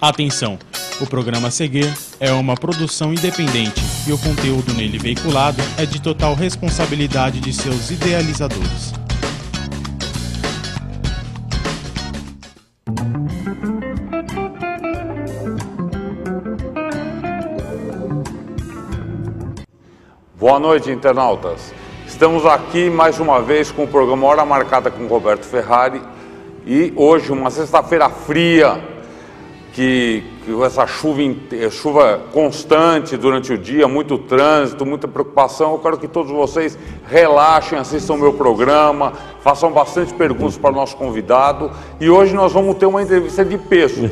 Atenção! O programa a seguir é uma produção independente e o conteúdo nele veiculado é de total responsabilidade de seus idealizadores. Boa noite, internautas. Estamos aqui mais uma vez com o programa Hora Marcada com Roberto Ferrari e hoje, uma sexta-feira fria, que essa chuva constante durante o dia, muito trânsito, muita preocupação. Eu quero que todos vocês relaxem, assistam o meu programa, façam bastante perguntas para o nosso convidado. E hoje nós vamos ter uma entrevista de peso.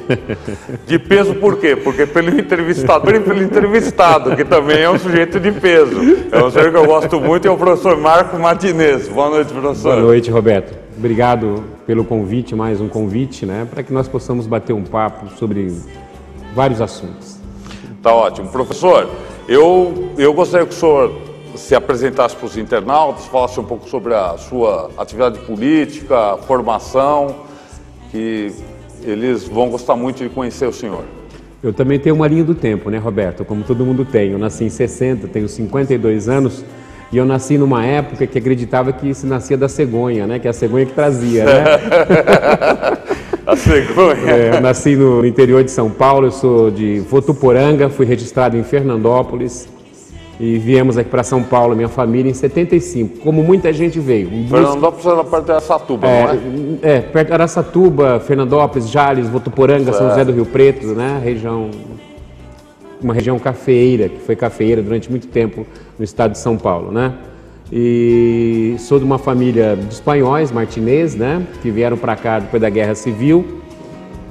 De peso por quê? Porque pelo entrevistador e pelo entrevistado, que também é um sujeito de peso. É um senhor que eu gosto muito, é o professor Marco Martinez. Boa noite, professor. Boa noite, Roberto. Obrigado pelo convite, mais um convite, né, para que nós possamos bater um papo sobre vários assuntos. Tá ótimo. Professor, eu gostaria que o senhor se apresentasse para os internautas, falasse um pouco sobre a sua atividade política, formação, que eles vão gostar muito de conhecer o senhor. Eu também tenho uma linha do tempo, né, Roberto? Como todo mundo tem. Eu nasci em 60, tenho 52 anos. E eu nasci numa época que acreditava que se nascia da cegonha, né? Que é a cegonha que trazia, né? A cegonha. Eu nasci no interior de São Paulo, eu sou de Votuporanga, fui registrado em Fernandópolis e viemos aqui para São Paulo, minha família, em 75, como muita gente veio. Fernandópolis era perto de Araçatuba, não é? Perto de Araçatuba, Fernandópolis, Jales, Votuporanga, São José do Rio Preto, né? Uma região cafeeira, que foi cafeeira durante muito tempo no estado de São Paulo, né? E sou de uma família de espanhóis, Martinez, né? Que vieram para cá depois da Guerra Civil.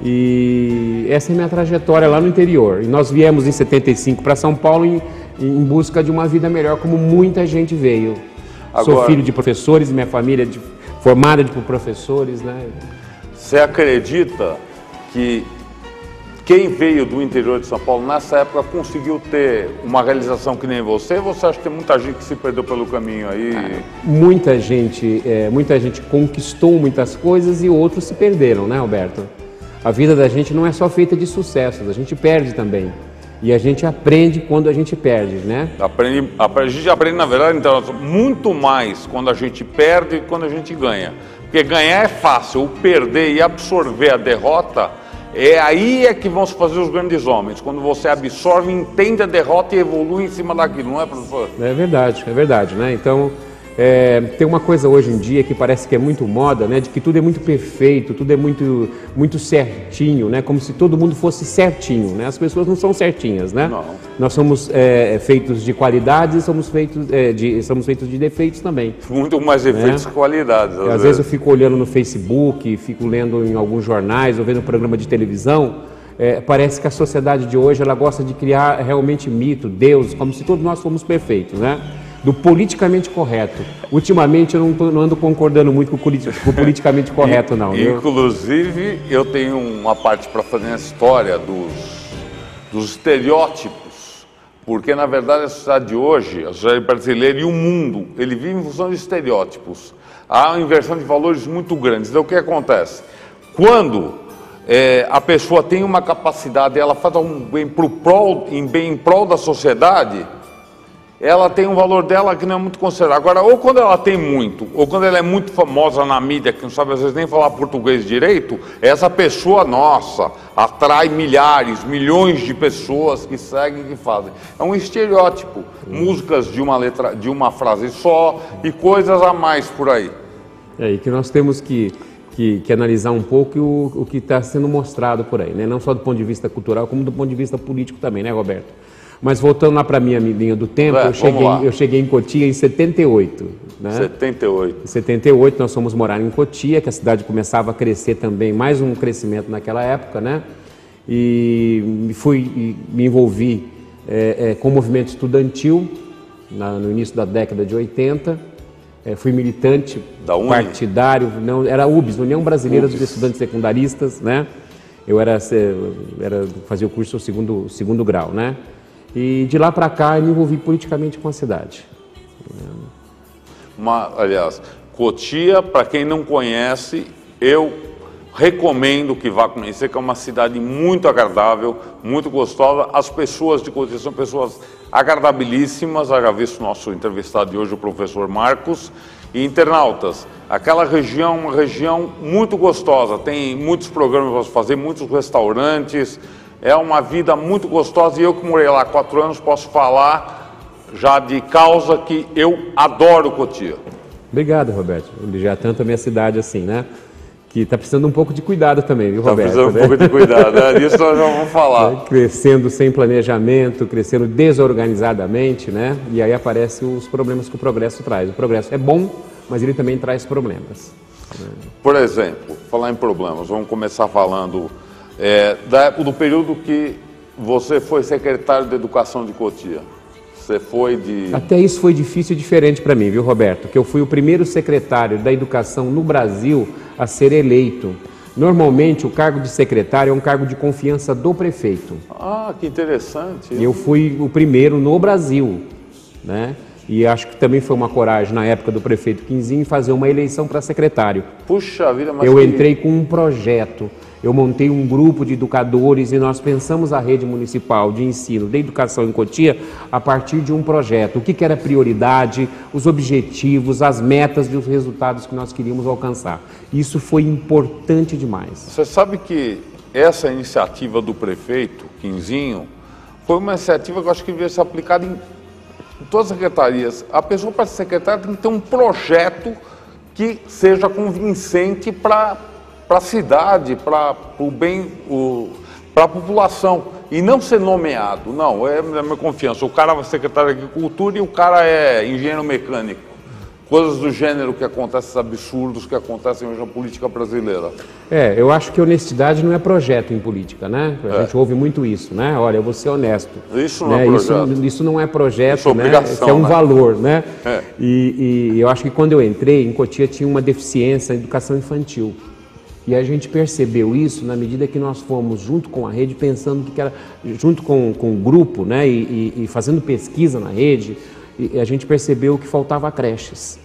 E essa é a minha trajetória lá no interior. E nós viemos em 75 para São Paulo em busca de uma vida melhor, como muita gente veio. Agora, sou filho de professores, minha família formada por professores, né? Você acredita que quem veio do interior de São Paulo nessa época conseguiu ter uma realização que nem você? Ou você acha que tem muita gente que se perdeu pelo caminho aí? Muita gente conquistou muitas coisas e outros se perderam, né, Roberto? A vida da gente não é só feita de sucessos, a gente perde também. E a gente aprende quando a gente perde, né? A gente aprende, na verdade, então, muito mais quando a gente perde que quando a gente ganha. Porque ganhar é fácil, o perder e absorver a derrota, aí é que vão se fazer os grandes homens, quando você absorve, entende a derrota e evolui em cima daquilo, não é, professor? É verdade, né? Então, tem uma coisa hoje em dia que parece que é muito moda, né? De que tudo é muito perfeito, tudo é muito, muito certinho, né? Como se todo mundo fosse certinho, né? As pessoas não são certinhas, né? Não. Nós somos feitos de qualidades e somos feitos de defeitos também. Muito mais defeitos que qualidades. Às vezes eu fico olhando no Facebook, fico lendo em alguns jornais, ou vendo um programa de televisão, parece que a sociedade de hoje ela gosta de criar realmente mito, Deus, como se todos nós fôssemos perfeitos, né? Do politicamente correto. Ultimamente eu não ando concordando muito com o politicamente correto, não. Inclusive, eu tenho uma parte para fazer na história dos estereótipos, porque na verdade a sociedade de hoje, a sociedade brasileira e o mundo, ele vive em função de estereótipos. Há uma inversão de valores muito grande. Então o que acontece? Quando a pessoa tem uma capacidade, ela faz um bem em prol da sociedade, ela tem um valor dela que não é muito considerado. Agora, ou quando ela tem muito, ou quando ela é muito famosa na mídia, que não sabe às vezes nem falar português direito, essa pessoa, nossa, atrai milhares, milhões de pessoas que seguem e que fazem. É um estereótipo, músicas de uma letra, de uma frase só e coisas a mais por aí. E que nós temos que analisar um pouco o que está sendo mostrado por aí, né? Não só do ponto de vista cultural, como do ponto de vista político também, né, Roberto? Mas voltando lá para a minha linha do tempo, eu cheguei em Cotia em 78. Né? 78. Em 78 nós fomos morar em Cotia, que a cidade começava a crescer também, mais um crescimento naquela época, né? E me envolvi com o movimento estudantil no início da década de 80. Fui militante partidário, não, era UBS, União Brasileira dos Estudantes Secundaristas, né? Eu fazia o curso segundo grau, né? E de lá para cá eu me envolvi politicamente com a cidade. Aliás, Cotia, para quem não conhece, eu recomendo que vá conhecer, que é uma cidade muito agradável, muito gostosa. As pessoas de Cotia são pessoas agradabilíssimas, já visto o nosso entrevistado de hoje, o professor Marcos. E internautas, aquela região é uma região muito gostosa, tem muitos programas para fazer, muitos restaurantes, é uma vida muito gostosa e eu que morei lá há 4 anos posso falar já de causa que eu adoro Cotia. Obrigado, Roberto. Ubiratã também é cidade assim, né? Que está precisando um pouco de cuidado também, viu, Roberto? Está precisando um pouco de cuidado, né? Disso nós já vamos falar. Crescendo sem planejamento, crescendo desorganizadamente, né? E aí aparecem os problemas que o progresso traz. O progresso é bom, mas ele também traz problemas. Por exemplo, falar em problemas, vamos começar falando do período que você foi secretário de Educação de Cotia. Você foi de... Até isso foi difícil e diferente para mim, viu, Roberto? Que eu fui o primeiro secretário da Educação no Brasil a ser eleito. Normalmente, o cargo de secretário é um cargo de confiança do prefeito. Ah, que interessante. Eu fui o primeiro no Brasil, né? E acho que também foi uma coragem na época do prefeito Quinzinho fazer uma eleição para secretário. Puxa vida, mas... Eu entrei com um projeto. Eu montei um grupo de educadores e nós pensamos a rede municipal de ensino de educação em Cotia a partir de um projeto. O que era prioridade, os objetivos, as metas e os resultados que nós queríamos alcançar. Isso foi importante demais. Você sabe que essa iniciativa do prefeito Quinzinho foi uma iniciativa que eu acho que devia ser aplicada em todas as secretarias. A pessoa para ser secretária tem que ter um projeto que seja convincente para a cidade, para o bem, para a população, e não ser nomeado. Não, é a minha confiança. O cara vai ser secretário de Agricultura e o cara é engenheiro mecânico. Coisas do gênero que acontecem, esses absurdos que acontecem hoje na política brasileira. Eu acho que honestidade não é projeto em política, né? A gente ouve muito isso, né? Olha, eu vou ser honesto. Isso não é projeto. Isso não é projeto, isso é obrigação, isso é um valor, né? É. E eu acho que quando eu entrei, em Cotia tinha uma deficiência em educação infantil. E a gente percebeu isso na medida que nós fomos, junto com a rede, pensando que era, junto com o grupo, né? E fazendo pesquisa na rede, e a gente percebeu que faltava creches.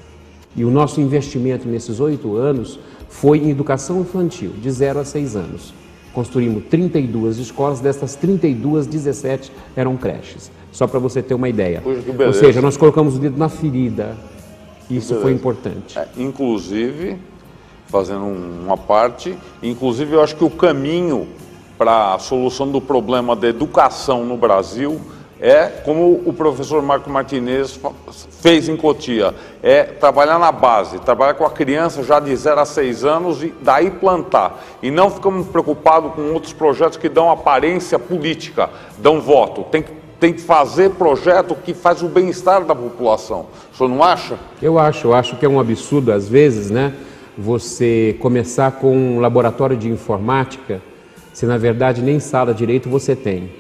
E o nosso investimento nesses 8 anos foi em educação infantil, de 0 a 6 anos. Construímos 32 escolas, dessas 32, 17 eram creches. Só para você ter uma ideia. Ou seja, nós colocamos o dedo na ferida. Isso foi importante. Inclusive, fazendo uma parte, inclusive eu acho que o caminho para a solução do problema da educação no Brasil é como o professor Marco Martinez fez em Cotia, é trabalhar na base, trabalhar com a criança já de 0 a 6 anos e daí plantar. E não ficamos preocupados com outros projetos que dão aparência política, dão voto. Tem que fazer projeto que faz o bem-estar da população. O senhor não acha? Eu acho que é um absurdo às vezes, né? Você começar com um laboratório de informática, se na verdade nem sala direito você tem.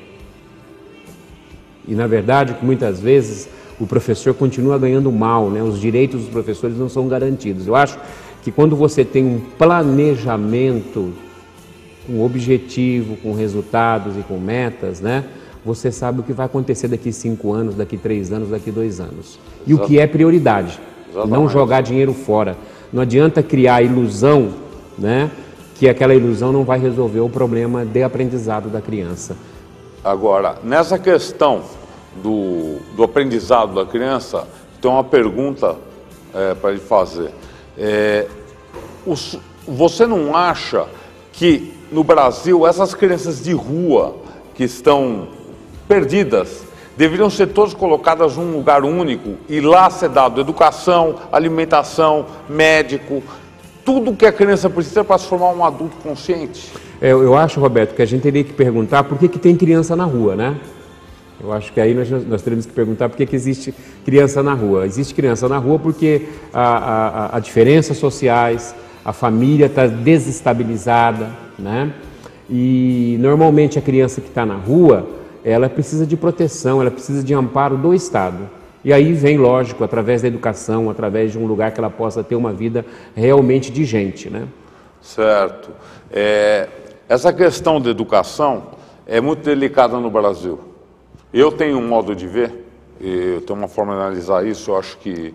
E na verdade, muitas vezes, o professor continua ganhando mal, né? Os direitos dos professores não são garantidos. Eu acho que quando você tem um planejamento, um objetivo, com resultados e com metas, né? Você sabe o que vai acontecer daqui 5 anos, daqui 3 anos, daqui 2 anos. E o que é prioridade. Não jogar dinheiro fora. Não adianta criar a ilusão, né? Que aquela ilusão não vai resolver o problema de aprendizado da criança. Agora, nessa questão do aprendizado da criança, tem uma pergunta para lhe fazer. Você não acha que no Brasil essas crianças de rua que estão perdidas deveriam ser todas colocadas num lugar único e lá ser dado educação, alimentação, médico, tudo que a criança precisa para se formar um adulto consciente? Eu acho, Roberto, que a gente teria que perguntar por que tem criança na rua, né? Eu acho que aí nós teremos que perguntar por que existe criança na rua. Existe criança na rua porque a diferenças sociais, a família está desestabilizada, né? E normalmente a criança que está na rua, ela precisa de proteção, ela precisa de amparo do Estado. E aí vem, lógico, através da educação, através de um lugar que ela possa ter uma vida realmente de gente, né? Certo. Essa questão da educação é muito delicada no Brasil. Eu tenho um modo de ver, eu tenho uma forma de analisar isso, eu acho que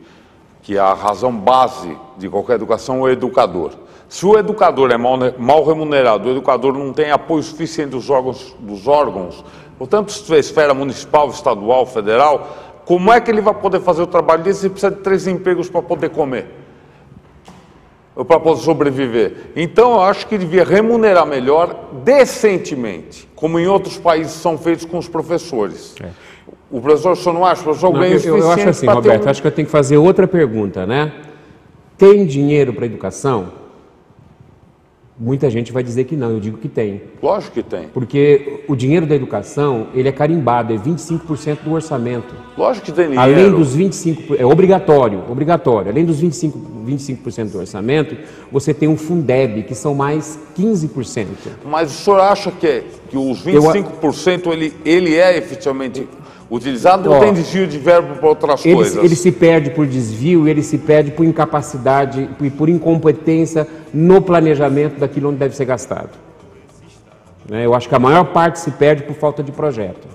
que a razão base de qualquer educação é o educador. Se o educador é mal remunerado, o educador não tem apoio suficiente dos órgãos, portanto, esfera municipal, estadual, federal, como é que ele vai poder fazer o trabalho dele se precisa de 3 empregos para poder comer? Ou para poder sobreviver? Então, eu acho que devia remunerar melhor, decentemente, como em outros países são feitos com os professores. O professor, o senhor não acha? O professor ganha o suficiente. Eu acho assim, Roberto, acho que eu tenho que fazer outra pergunta, né? Tem dinheiro para educação? Muita gente vai dizer que não, eu digo que tem. Lógico que tem. Porque o dinheiro da educação, ele é carimbado, é 25% do orçamento. Lógico que tem dinheiro. Além dos 25%, é obrigatório. Além dos 25% do orçamento, você tem um Fundeb, que são mais 15%. Mas o senhor acha que os 25% ele é efetivamente utilizado ou tem desvio de verbo para outras coisas? Ele se perde por desvio, ele se perde por incapacidade e por incompetência no planejamento daquilo onde deve ser gastado. Eu acho que a maior parte se perde por falta de projeto.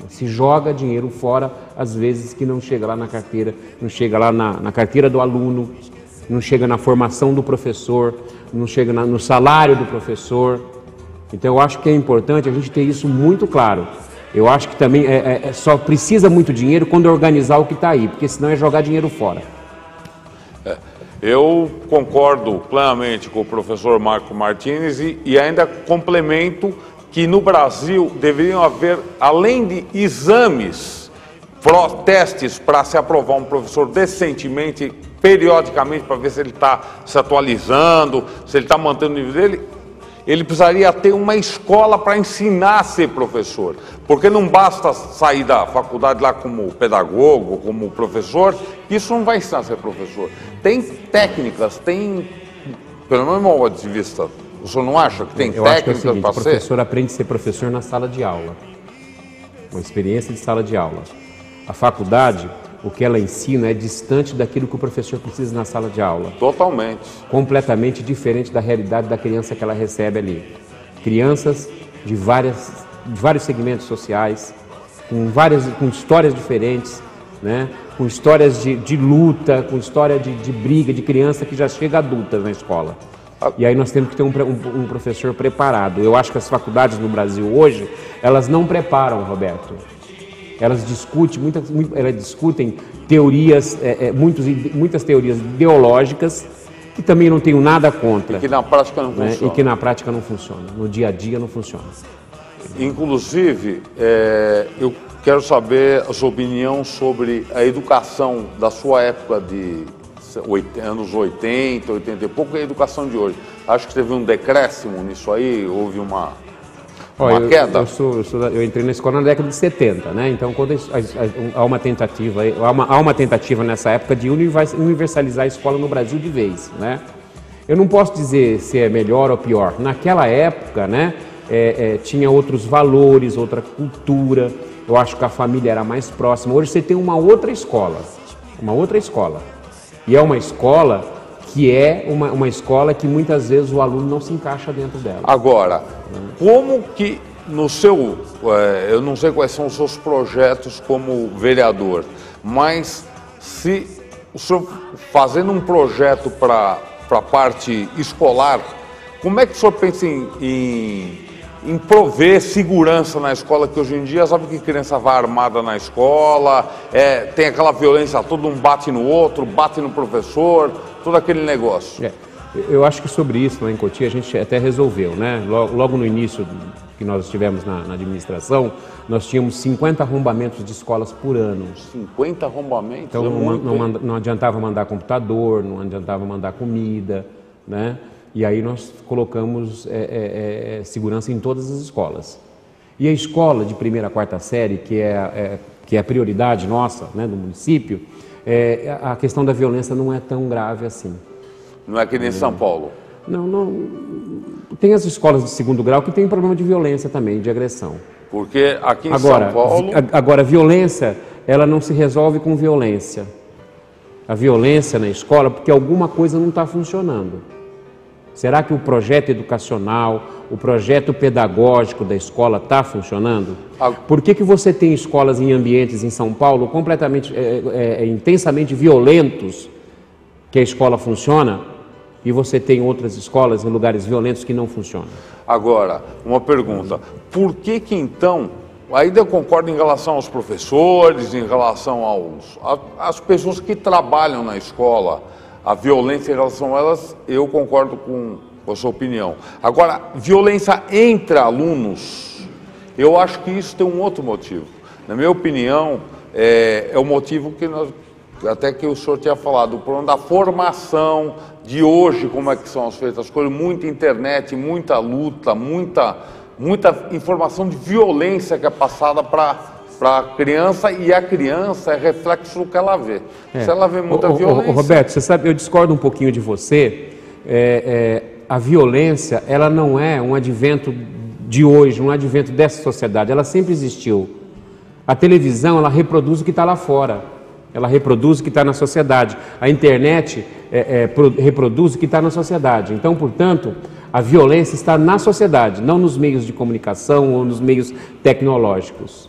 Se joga dinheiro fora, às vezes que não chega lá na carteira, não chega lá na carteira do aluno, não chega na formação do professor, não chega no salário do professor. Então eu acho que é importante a gente ter isso muito claro. Eu acho que também só precisa muito dinheiro quando organizar o que está aí, porque senão é jogar dinheiro fora. Eu concordo plenamente com o professor Marco Martins e ainda complemento que no Brasil deveriam haver, além de exames, testes para se aprovar um professor decentemente, periodicamente, para ver se ele está se atualizando, se ele está mantendo o nível dele. Ele precisaria ter uma escola para ensinar a ser professor, porque não basta sair da faculdade lá como pedagogo, como professor, isso não vai ensinar a ser professor. Tem técnicas, pelo meu ponto de vista, o senhor não acha que tem técnicas para ser? O professor aprende a ser professor na sala de aula, uma experiência de sala de aula. A faculdade, o que ela ensina é distante daquilo que o professor precisa na sala de aula. Totalmente. Completamente diferente da realidade da criança que ela recebe ali. Crianças de vários segmentos sociais, com histórias diferentes, né? Com histórias de luta, com história de briga, de criança que já chega adulta na escola. E aí nós temos que ter um professor preparado. Eu acho que as faculdades no Brasil hoje, elas não preparam, Roberto. Elas discutem teorias, muitas teorias ideológicas, que também não tenho nada contra. E que na prática não funciona. E que na prática não funciona. No dia a dia não funciona. Inclusive, eu quero saber a sua opinião sobre a educação da sua época de anos 80, 80 e pouco, e a educação de hoje. Acho que teve um decréscimo nisso aí, houve uma queda? Eu entrei na escola na década de 70, né? Então, quando há uma tentativa nessa época de universalizar a escola no Brasil de vez, né? Eu não posso dizer se é melhor ou pior. Naquela época, né? Tinha outros valores, outra cultura. Eu acho que a família era mais próxima. Hoje você tem uma outra escola. E é uma escola que uma escola que muitas vezes o aluno não se encaixa dentro dela. Agora, como que no seu, eu não sei quais são os seus projetos como vereador, mas se o senhor fazendo um projeto para a parte escolar, como é que o senhor pensa em prover segurança na escola, que hoje em dia sabe que criança vai armada na escola, tem aquela violência, todo um bate no outro, bate no professor, todo aquele negócio. Eu acho que sobre isso, lá em Cotia, a gente até resolveu, né? Logo no início que nós estivemos na administração, nós tínhamos 50 arrombamentos de escolas por ano. 50 arrombamentos? Então não adiantava mandar computador, não adiantava mandar comida, né? E aí nós colocamos segurança em todas as escolas. E a escola de primeira a quarta série, que é a prioridade nossa, né, do município, a questão da violência não é tão grave assim. Não é que nem São Paulo? Não. Tem as escolas de segundo grau que tem problema de violência também, de agressão. Porque aqui em São Paulo... Agora, a violência, ela não se resolve com violência. A violência na escola, porque alguma coisa não está funcionando. Será que o projeto educacional, o projeto pedagógico da escola está funcionando? Por que você tem escolas em ambientes em São Paulo completamente, intensamente violentos, que a escola funciona, e você tem outras escolas em lugares violentos que não funcionam? Agora, uma pergunta. Por que então, ainda eu concordo em relação aos professores, em relação às pessoas que trabalham na escola, a violência em relação a elas, eu concordo com a sua opinião. Agora, violência entre alunos, eu acho que isso tem um outro motivo. Na minha opinião, é o motivo que até que o senhor tinha falado, o problema da formação de hoje, como é que são feitas as coisas, muita internet, muita luta, muita informação de violência que é passada para a criança, e a criança é reflexo do que ela vê. Se ela vê muita violência... Roberto, você sabe, eu discordo um pouquinho de você. A violência, ela não é um advento de hoje, um advento dessa sociedade, ela sempre existiu. A televisão, ela reproduz o que está lá fora. Ela reproduz o que está na sociedade. A internet reproduz o que está na sociedade. Então, portanto, a violência está na sociedade, não nos meios de comunicação ou nos meios tecnológicos.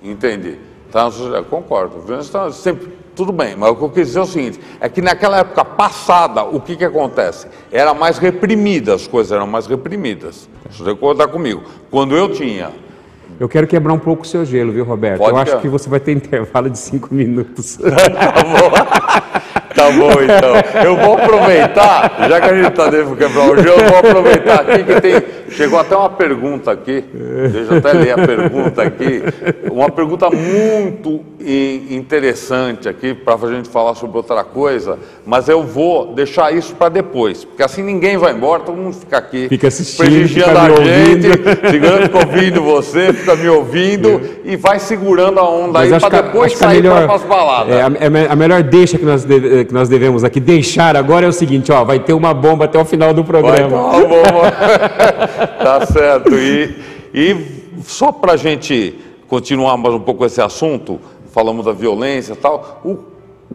Entendi. Tá, eu concordo. A violência está sempre... Tudo bem, mas o que eu quis dizer é o seguinte, é que naquela época passada, o que acontece? Era mais reprimida, as coisas eram mais reprimidas. Você vai concordar comigo. Quando eu tinha... Eu quero quebrar um pouco o seu gelo, viu, Roberto? Pode, eu acho que você vai ter intervalo de 5 minutos. Tá bom. Tá bom, então. Eu vou aproveitar, já que a gente está dentro quebrar o gelo, eu vou aproveitar aqui que tem... Chegou até uma pergunta aqui, deixa eu até ler a pergunta aqui. Uma pergunta muito interessante aqui, para a gente falar sobre outra coisa, mas eu vou deixar isso para depois, porque assim ninguém vai embora, todo mundo fica aqui. Fica assistindo, prestigiando a gente, fica ouvindo você, fica me ouvindo e vai segurando a onda aí para depois sair para as baladas. A melhor deixa que nós devemos aqui deixar agora é o seguinte, ó, vai ter uma bomba até o final do programa. Vai ter uma bomba. Tá certo. E só para a gente continuar mais um pouco esse assunto, falamos da violência e tal,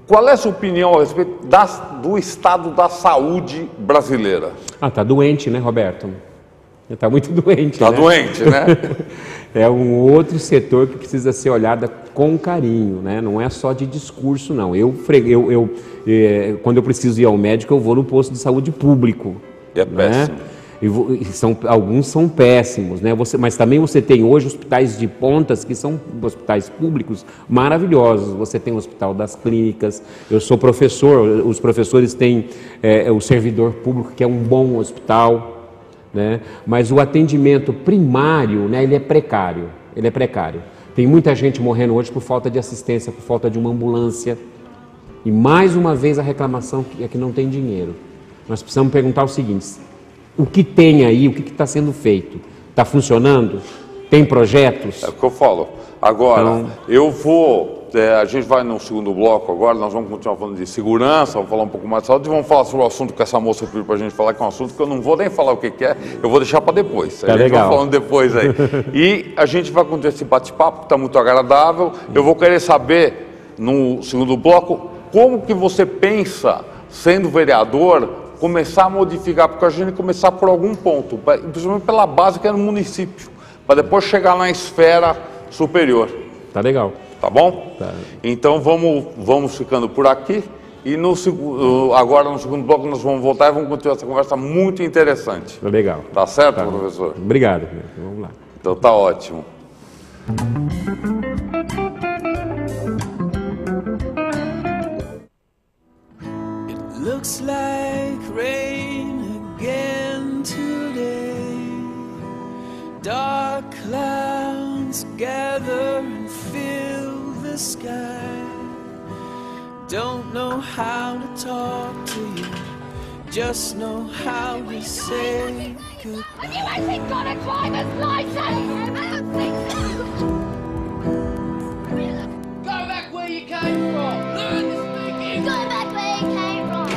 qual é a sua opinião a respeito do estado da saúde brasileira? Tá doente, né, Roberto? Está muito doente, Tá doente, né? É um outro setor que precisa ser olhado com carinho, né? Não é só de discurso, não. Quando eu preciso ir ao médico, eu vou no posto de saúde público. E é péssimo. Alguns são péssimos, né? Mas também você tem hoje hospitais de pontas que são hospitais públicos maravilhosos. Você tem o Hospital das Clínicas. Eu sou professor, os professores têm o servidor público, que é um bom hospital, né? Mas o atendimento primário, né, ele é precário. Tem muita gente morrendo hoje por falta de assistência, por falta de uma ambulância. E mais uma vez a reclamação é que não tem dinheiro. Nós precisamos perguntar o seguinte: o que tem aí, o que está sendo feito? Está funcionando? Tem projetos? É o que eu falo. Agora, a gente vai no segundo bloco agora, nós vamos continuar falando de segurança, vamos falar um pouco mais de saúde e vamos falar sobre o assunto que essa moça pediu para a gente falar, que é um assunto que eu não vou nem falar o que é, eu vou deixar para depois. Tá legal. Vai falando depois aí. E a gente vai continuar esse bate-papo, que está muito agradável. Eu vou querer saber, no segundo bloco, como que você pensa, sendo vereador, começar a modificar, porque a gente começar por algum ponto, principalmente pela base que é no município, para depois chegar na esfera superior. Tá legal. Tá bom? Tá. Então vamos ficando por aqui e agora no segundo bloco nós vamos voltar e vamos continuar essa conversa muito interessante. Tá legal. Tá certo, professor? Obrigado. Vamos lá. Então tá ótimo. Looks like rain again today. Dark clouds gather and fill the sky. Don't know how to talk to you, just know how to say goodbye. And you actually got a driver's license! I don't think so! Go back where you came from! Learn to speak English! Go back where you came from!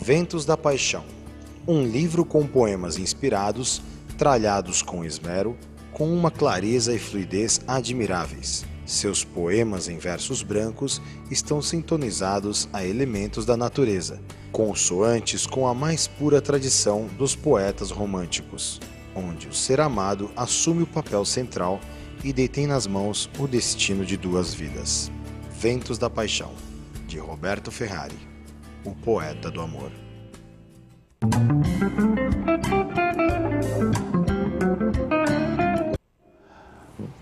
Ventos da Paixão, um livro com poemas inspirados, tralhados com esmero, com uma clareza e fluidez admiráveis. Seus poemas em versos brancos estão sintonizados a elementos da natureza, consoantes com a mais pura tradição dos poetas românticos, onde o ser amado assume o papel central e detém nas mãos o destino de duas vidas. Ventos da Paixão, de Roberto Ferrari, o poeta do amor.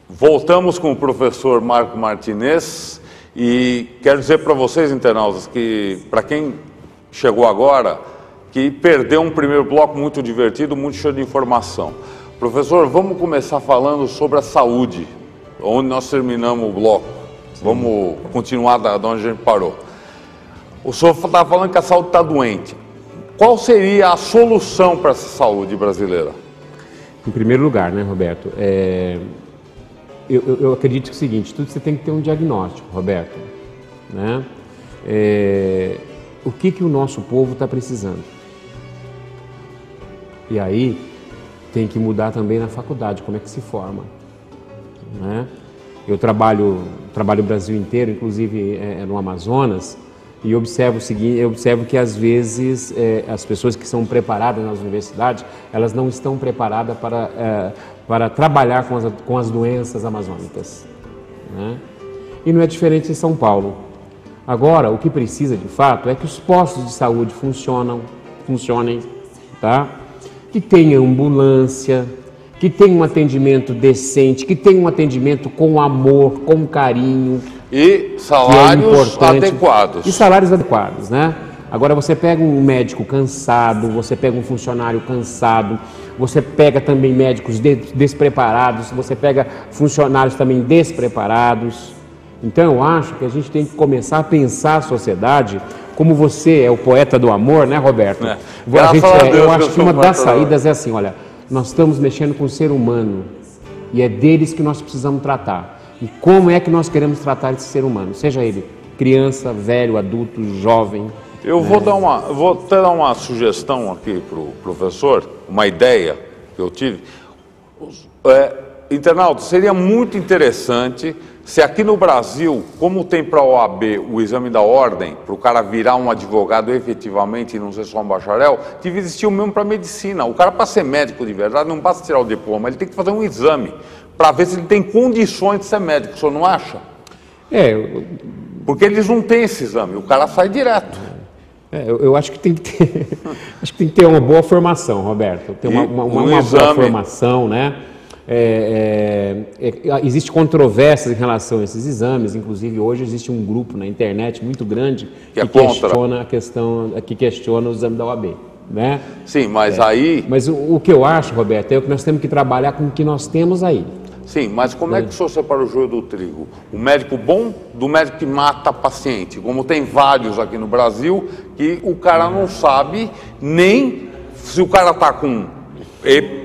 Voltamos com o professor Marco Martinez e quero dizer para vocês, internautas, que para quem chegou agora, que perdeu um primeiro bloco muito divertido, muito cheio de informação. Professor, vamos começar falando sobre a saúde, onde nós terminamos o bloco. Vamos continuar de onde a gente parou. O senhor estava falando que a saúde está doente. Qual seria a solução para essa saúde brasileira? Em primeiro lugar, né, Roberto, eu acredito que é o seguinte, tudo você tem que ter um diagnóstico, Roberto, né? O que o nosso povo está precisando? E aí tem que mudar também na faculdade, como é que se forma, né? Eu trabalho o Brasil inteiro, inclusive no Amazonas, e observo o seguinte, eu observo que às vezes as pessoas que são preparadas nas universidades, elas não estão preparadas para trabalhar com as doenças amazônicas, né? E não é diferente em São Paulo. Agora, o que precisa de fato é que os postos de saúde funcionem, tá? Que tenha ambulância, que tenha um atendimento decente, que tenha um atendimento com amor, com carinho. E salários adequados. E salários adequados, né? Agora você pega um médico cansado, você pega um funcionário cansado, você pega também médicos despreparados, você pega funcionários também despreparados. Então eu acho que a gente tem que começar a pensar a sociedade, como você é o poeta do amor, né, Roberto? Eu acho que uma das saídas é assim, olha, nós estamos mexendo com o ser humano e é deles que nós precisamos tratar. E como é que nós queremos tratar esse ser humano? Seja ele criança, velho, adulto, jovem. Eu vou até dar uma sugestão aqui para o professor, uma ideia que eu tive. Internauta, seria muito interessante se aqui no Brasil, como tem para a OAB o exame da ordem, para o cara virar um advogado efetivamente e não ser só um bacharel, devia existir o mesmo para a medicina. O cara, para ser médico de verdade, não basta tirar o diploma, ele tem que fazer um exame para ver se ele tem condições de ser médico, o senhor não acha? Porque eles não têm esse exame, o cara sai direto. Eu acho que tem que ter uma boa formação, Roberto, ter uma boa formação, né? Existe controvérsias em relação a esses exames, inclusive hoje existe um grupo na internet muito grande que questiona o exame da OAB, né? Sim, mas Mas o que eu acho, Roberto, é que nós temos que trabalhar com o que nós temos aí. Sim, mas como é que o senhor separa o joio do trigo? O médico bom do médico que mata paciente, como tem vários aqui no Brasil, que o cara não sabe nem se o cara está com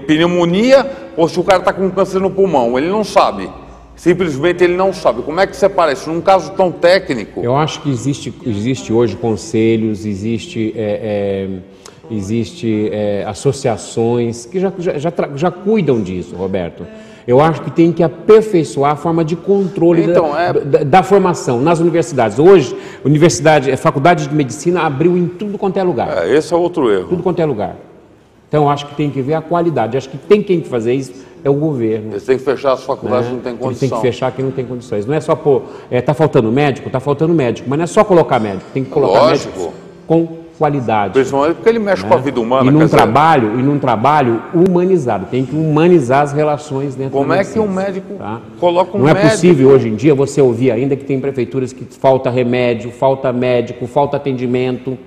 pneumonia ou se o cara está com câncer no pulmão, ele não sabe. Simplesmente ele não sabe. Como é que separa isso num caso tão técnico? Eu acho que existe hoje conselhos, existe associações que já cuidam disso, Roberto. Eu acho que tem que aperfeiçoar a forma de controle da formação nas universidades. Hoje, faculdade de medicina abriu em tudo quanto é lugar. Esse é outro erro. Tudo quanto é lugar. Então, eu acho que tem que ver a qualidade. Eu acho que quem fazer isso é o governo. Eles têm que fechar as faculdades que não tem condição. Eles têm que fechar quem não tem condições. Não é só está faltando médico, mas não é só colocar médico. Tem que colocar médico com qualidade. Principalmente porque ele mexe com a vida humana. E num trabalho humanizado. Tem que humanizar as relações dentro Como da é que um médico coloca um médico? Não é possível hoje em dia você ouvir ainda que tem prefeituras que falta remédio, falta médico, falta atendimento.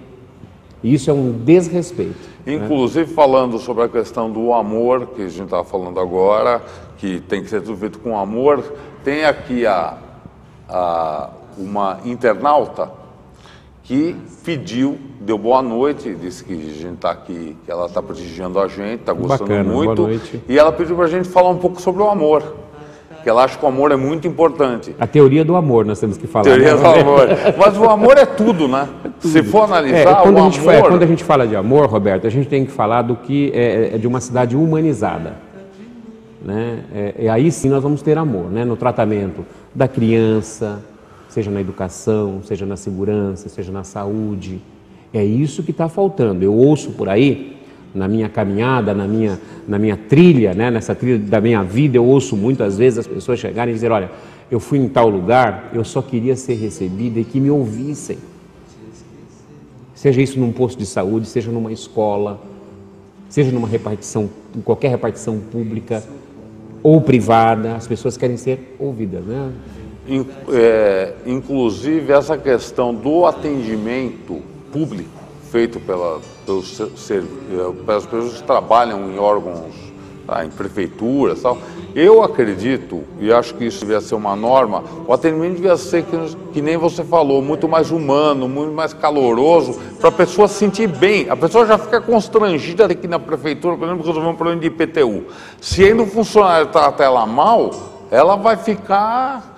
Isso é um desrespeito. Inclusive, falando sobre a questão do amor, que a gente estava falando agora, que tem que ser tudo feito com amor, tem aqui uma internauta que deu boa noite, disse que a gente está aqui, que ela está prestigiando a gente, está gostando muito. Boa noite. E ela pediu para a gente falar um pouco sobre o amor, que ela acha que o amor é muito importante. A teoria do amor nós temos que falar. Teoria do amor. Mas o amor é tudo, né? tudo. Se for analisar quando o amor... quando a gente fala de amor, Roberto, a gente tem que falar do que é de uma cidade humanizada. Né? Aí sim nós vamos ter amor, né? No tratamento da criança, seja na educação, seja na segurança, seja na saúde. É isso que está faltando. Eu ouço por aí, na minha caminhada, na minha trilha, né? Nessa trilha da minha vida, eu ouço muitas vezes as pessoas chegarem e dizer, olha, eu fui em tal lugar, eu só queria ser recebida e que me ouvissem. Seja isso num posto de saúde, seja numa escola, seja numa repartição, em qualquer repartição pública ou privada, as pessoas querem ser ouvidas, né? Inclusive essa questão do atendimento público feito pelas pessoas que trabalham em órgãos, em prefeituras e tal, eu acredito, e acho que isso devia ser uma norma, o atendimento devia ser, que nem você falou, muito mais humano, muito mais caloroso, para a pessoa se sentir bem. A pessoa já fica constrangida aqui na prefeitura, por exemplo, resolver um problema de IPTU. Se ainda um funcionário trata ela mal, ela vai ficar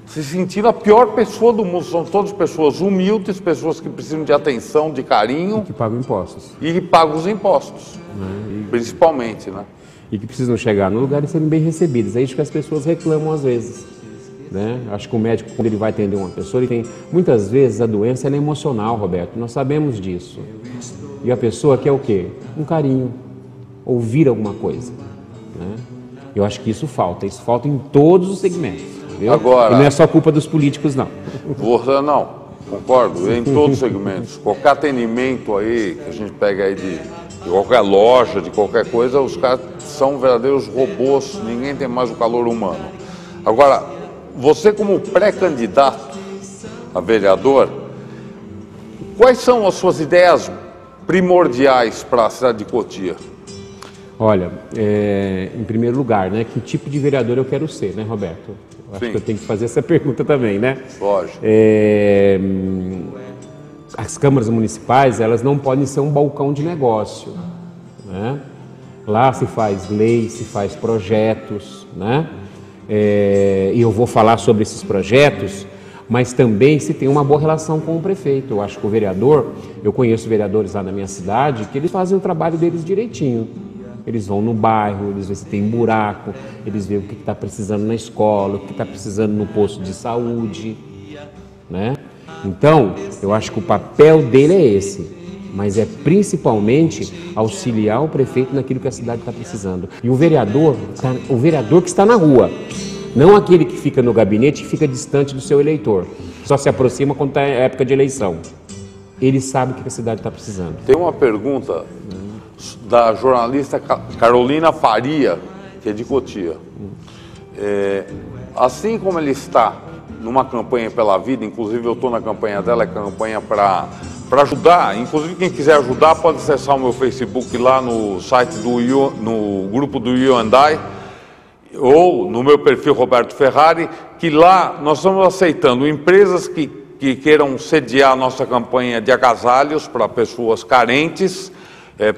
se sentindo a pior pessoa do mundo. São todas pessoas humildes, pessoas que precisam de atenção, de carinho. E que pagam impostos. E que pagam os impostos, principalmente, né? E que precisam chegar no lugar e serem bem recebidos. É isso que as pessoas reclamam às vezes. Né? Acho que o médico, quando ele vai atender uma pessoa, ele tem... Muitas vezes a doença é emocional, Roberto. Nós sabemos disso. E a pessoa quer o quê? Um carinho. Ouvir alguma coisa. Né? Eu acho que isso falta. Isso falta em todos os segmentos. Viu? Agora, e não é só culpa dos políticos, não. Você não, concordo, em todos os segmentos. Qualquer atendimento aí, que a gente pega aí de qualquer loja, de qualquer coisa, os caras são verdadeiros robôs, ninguém tem mais o calor humano. Agora, você como pré-candidato a vereador, quais são as suas ideias primordiais para a cidade de Cotia? Olha, em primeiro lugar, né, que tipo de vereador eu quero ser, né, Roberto? Eu acho que eu tenho que fazer essa pergunta também, né? Lógico. As câmaras municipais, elas não podem ser um balcão de negócio, né? Lá se faz lei, se faz projetos, né? E eu vou falar sobre esses projetos, mas também se tem uma boa relação com o prefeito. Eu acho que o vereador, eu conheço vereadores lá na minha cidade, que eles fazem o trabalho deles direitinho. Eles vão no bairro, eles veem se tem buraco, eles veem o que está precisando na escola, o que está precisando no posto de saúde, né? Então, eu acho que o papel dele é esse, mas é principalmente auxiliar o prefeito naquilo que a cidade está precisando. E o vereador que está na rua, não aquele que fica no gabinete e fica distante do seu eleitor, só se aproxima quando está a época de eleição. Ele sabe o que a cidade está precisando. Tem uma pergunta da jornalista Carolina Faria, que é de Cotia. Assim como ele está numa campanha pela vida, inclusive eu estou na campanha dela, é campanha para ajudar, inclusive quem quiser ajudar pode acessar o meu Facebook lá no site no grupo do You and I, ou no meu perfil Roberto Ferrari, que lá nós estamos aceitando empresas que queiram sediar a nossa campanha de agasalhos para pessoas carentes,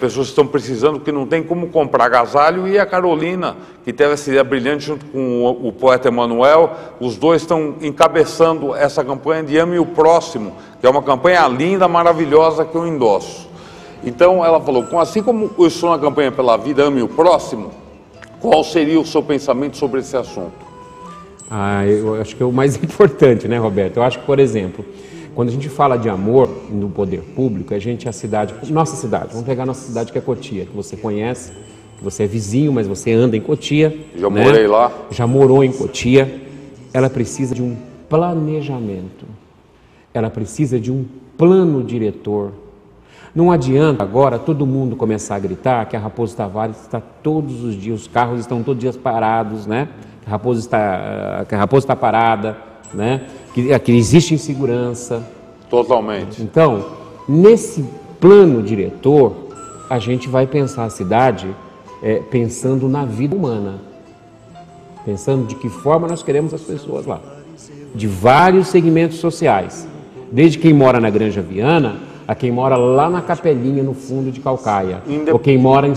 pessoas que estão precisando, que não tem como comprar agasalho, e a Carolina, que teve essa ideia brilhante junto com o poeta Emanuel, os dois estão encabeçando essa campanha de Ame o Próximo, que é uma campanha linda, maravilhosa, que eu endosso. Então ela falou, assim como eu estou na campanha pela vida, Ame o Próximo, qual seria o seu pensamento sobre esse assunto? Eu acho que é o mais importante, né, Roberto? Eu acho que, por exemplo, quando a gente fala de amor no poder público, nossa cidade, vamos pegar nossa cidade que é Cotia, que você conhece, que você é vizinho, mas você anda em Cotia. Já morei lá. Já morou em Cotia. Ela precisa de um planejamento. Ela precisa de um plano diretor. Não adianta agora todo mundo começar a gritar que a Raposo Tavares está todos os dias, os carros estão todos os dias parados, né? Que a Raposo está parada, né? Que existe insegurança. Totalmente. Então, nesse plano diretor, a gente vai pensar a cidade pensando na vida humana, pensando de que forma nós queremos as pessoas lá, de vários segmentos sociais, desde quem mora na Granja Viana a quem mora lá na Capelinha, no fundo de Calcaia, ou quem mora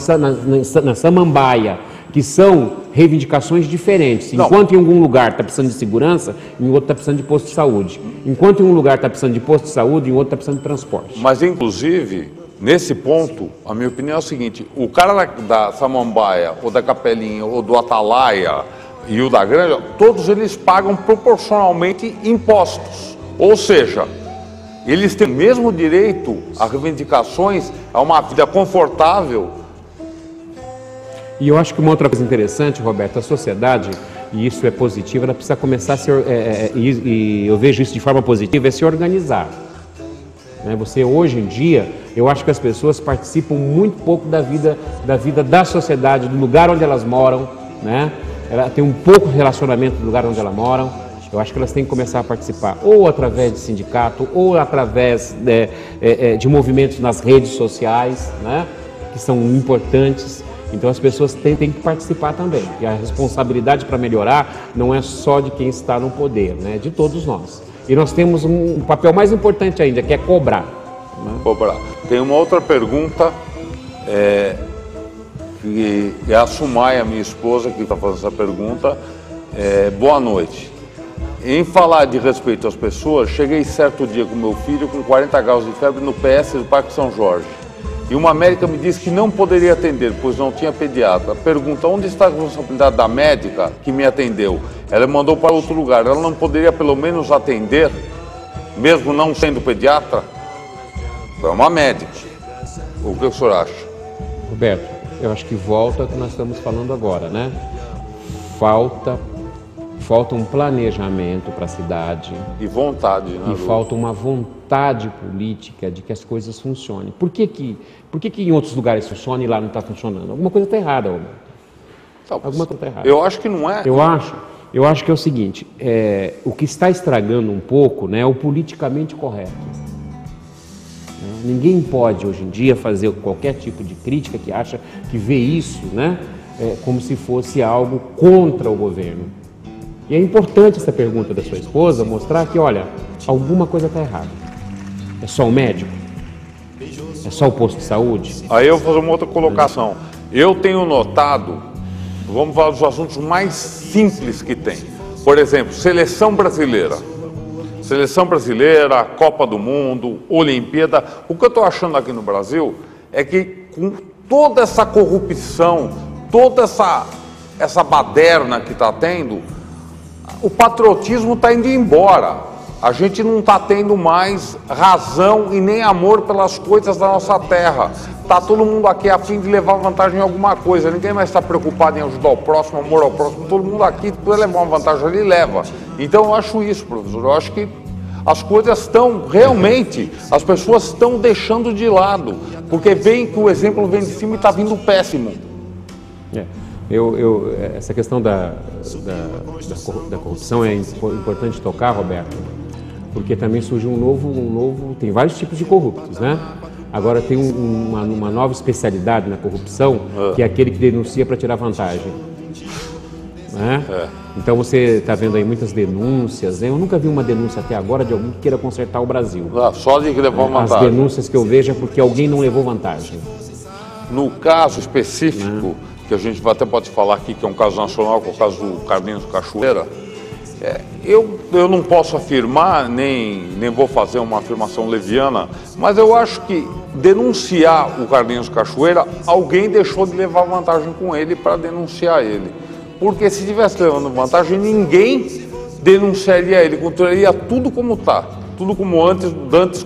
na Samambaia, que são reivindicações diferentes. Enquanto em algum lugar está precisando de segurança, em outro está precisando de posto de saúde. Enquanto em um lugar está precisando de posto de saúde, em outro está precisando de transporte. Mas, inclusive, nesse ponto, a minha opinião é o seguinte, o cara da Samambaia, ou da Capelinha, ou do Atalaia e o da Granja, todos eles pagam proporcionalmente impostos. Ou seja, eles têm o mesmo direito a reivindicações, a uma vida confortável. E eu acho que uma outra coisa interessante, Roberto, a sociedade, e isso é positivo, ela precisa começar a se... e eu vejo isso de forma positiva, é se organizar. Você, hoje em dia, eu acho que as pessoas participam muito pouco da vida da sociedade, do lugar onde elas moram, né? Ela tem um pouco de relacionamento do lugar onde elas moram. Eu acho que elas têm que começar a participar ou através de sindicato ou através de movimentos nas redes sociais, né? Que são importantes. Então as pessoas têm que participar também. E a responsabilidade para melhorar não é só de quem está no poder, né? É de todos nós. E nós temos um papel mais importante ainda, que é cobrar. Né? Cobrar. Tem uma outra pergunta, que é a Sumaia, minha esposa, que está fazendo essa pergunta. Boa noite. Em falar de respeito às pessoas, cheguei certo dia com meu filho com 40 graus de febre no PS do Parque São Jorge. E uma médica me disse que não poderia atender, pois não tinha pediatra. Pergunta, onde está a responsabilidade da médica que me atendeu? Ela mandou para outro lugar. Ela não poderia pelo menos atender, mesmo não sendo pediatra? É uma médica. O que o senhor acha? Roberto, eu acho que volta ao que nós estamos falando agora, né? Falta um planejamento para a cidade. E vontade, né? E falta uma vontade política de que as coisas funcionem. Por que em outros lugares funciona e lá não está funcionando? Alguma coisa está errada, Roberto. Alguma coisa está errada. Eu acho que não é. Eu acho que é o seguinte, o que está estragando um pouco, né, é o politicamente correto. Ninguém pode hoje em dia fazer qualquer tipo de crítica que acha que vê isso, né, como se fosse algo contra o governo. E é importante essa pergunta da sua esposa mostrar que, olha, alguma coisa está errada. É só o médico? É só o posto de saúde? Aí eu vou fazer uma outra colocação. Eu tenho notado, vamos falar dos assuntos mais simples que tem. Por exemplo, seleção brasileira. Seleção brasileira, Copa do Mundo, Olimpíada. O que eu estou achando aqui no Brasil é que com toda essa corrupção, toda essa baderna que está tendo, o patriotismo está indo embora. A gente não está tendo mais razão e nem amor pelas coisas da nossa terra. Está todo mundo aqui a fim de levar vantagem em alguma coisa. Ninguém mais está preocupado em ajudar o próximo, amor ao próximo. Todo mundo aqui, se puder levar uma vantagem ali, leva. Então eu acho isso, professor. Eu acho que as coisas estão, realmente, as pessoas estão deixando de lado. Porque veem que o exemplo vem de cima e está vindo péssimo. Essa questão da corrupção é importante tocar, Roberto, porque também surgiu um novo, tem vários tipos de corruptos, né? Agora tem uma nova especialidade na corrupção, que é aquele que denuncia para tirar vantagem. Né? Então você está vendo aí muitas denúncias, né? Eu nunca vi uma denúncia até agora de alguém que queira consertar o Brasil. Só de que levou vantagem. As denúncias que eu vejo é porque alguém não levou vantagem. No caso específico, que a gente até pode falar aqui, que é um caso nacional, que é o caso do Carlinhos Cachoeira, eu não posso afirmar, nem vou fazer uma afirmação leviana, mas eu acho que denunciar o Carlinhos Cachoeira, alguém deixou de levar vantagem com ele para denunciar ele. Porque se estivesse levando vantagem, ninguém denunciaria ele, continuaria tudo como está. Tudo como antes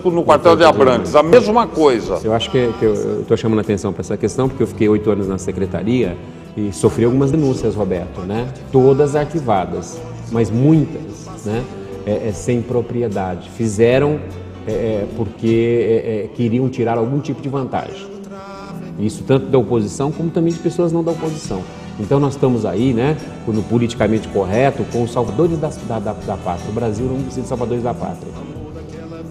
no quartel de Abrantes, a mesma coisa. Eu acho que eu estou chamando a atenção para essa questão, porque eu fiquei 8 anos na secretaria e sofri algumas denúncias, Roberto, né? Todas arquivadas, mas muitas, né? Sem propriedade. Fizeram porque queriam tirar algum tipo de vantagem. Isso tanto da oposição como também de pessoas não da oposição. Então nós estamos aí, né, no politicamente correto, com os salvadores da pátria. O Brasil não precisa de salvadores da pátria.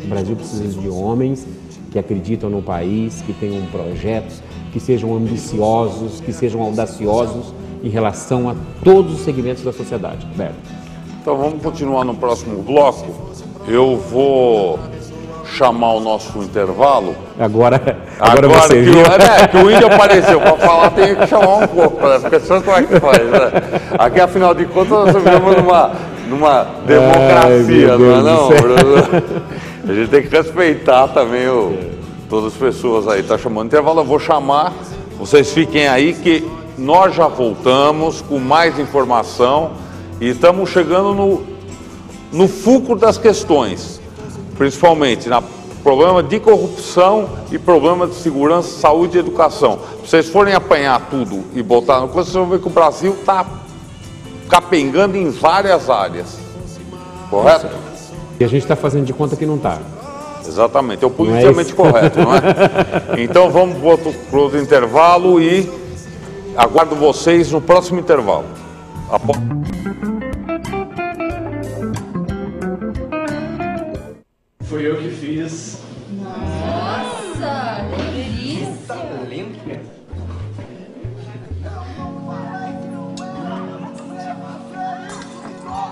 O Brasil precisa de homens que acreditam no país, que tenham projetos, que sejam ambiciosos, que sejam audaciosos em relação a todos os segmentos da sociedade. Roberto. Então vamos continuar no próximo bloco. Eu vou chamar o nosso intervalo. Agora que você viu. que o índio apareceu para falar, tem que chamar um pouco, para as pessoas como é que faz, né? Aqui, afinal de contas, nós vivemos numa democracia, não é não, Bruno? A gente tem que respeitar também todas as pessoas aí. Está chamando intervalo, eu vou chamar, vocês fiquem aí que nós já voltamos com mais informação e estamos chegando no fulcro das questões, principalmente na problema de corrupção e problema de segurança, saúde e educação. Se vocês forem apanhar tudo e botar no coisa, vocês vão ver que o Brasil está capengando em várias áreas. Correto? E a gente está fazendo de conta que não está. Exatamente, é o politicamente correto, não é? Então vamos para outro intervalo e aguardo vocês no próximo intervalo. Foi eu que fiz. Nossa, delícia! Tá lindo.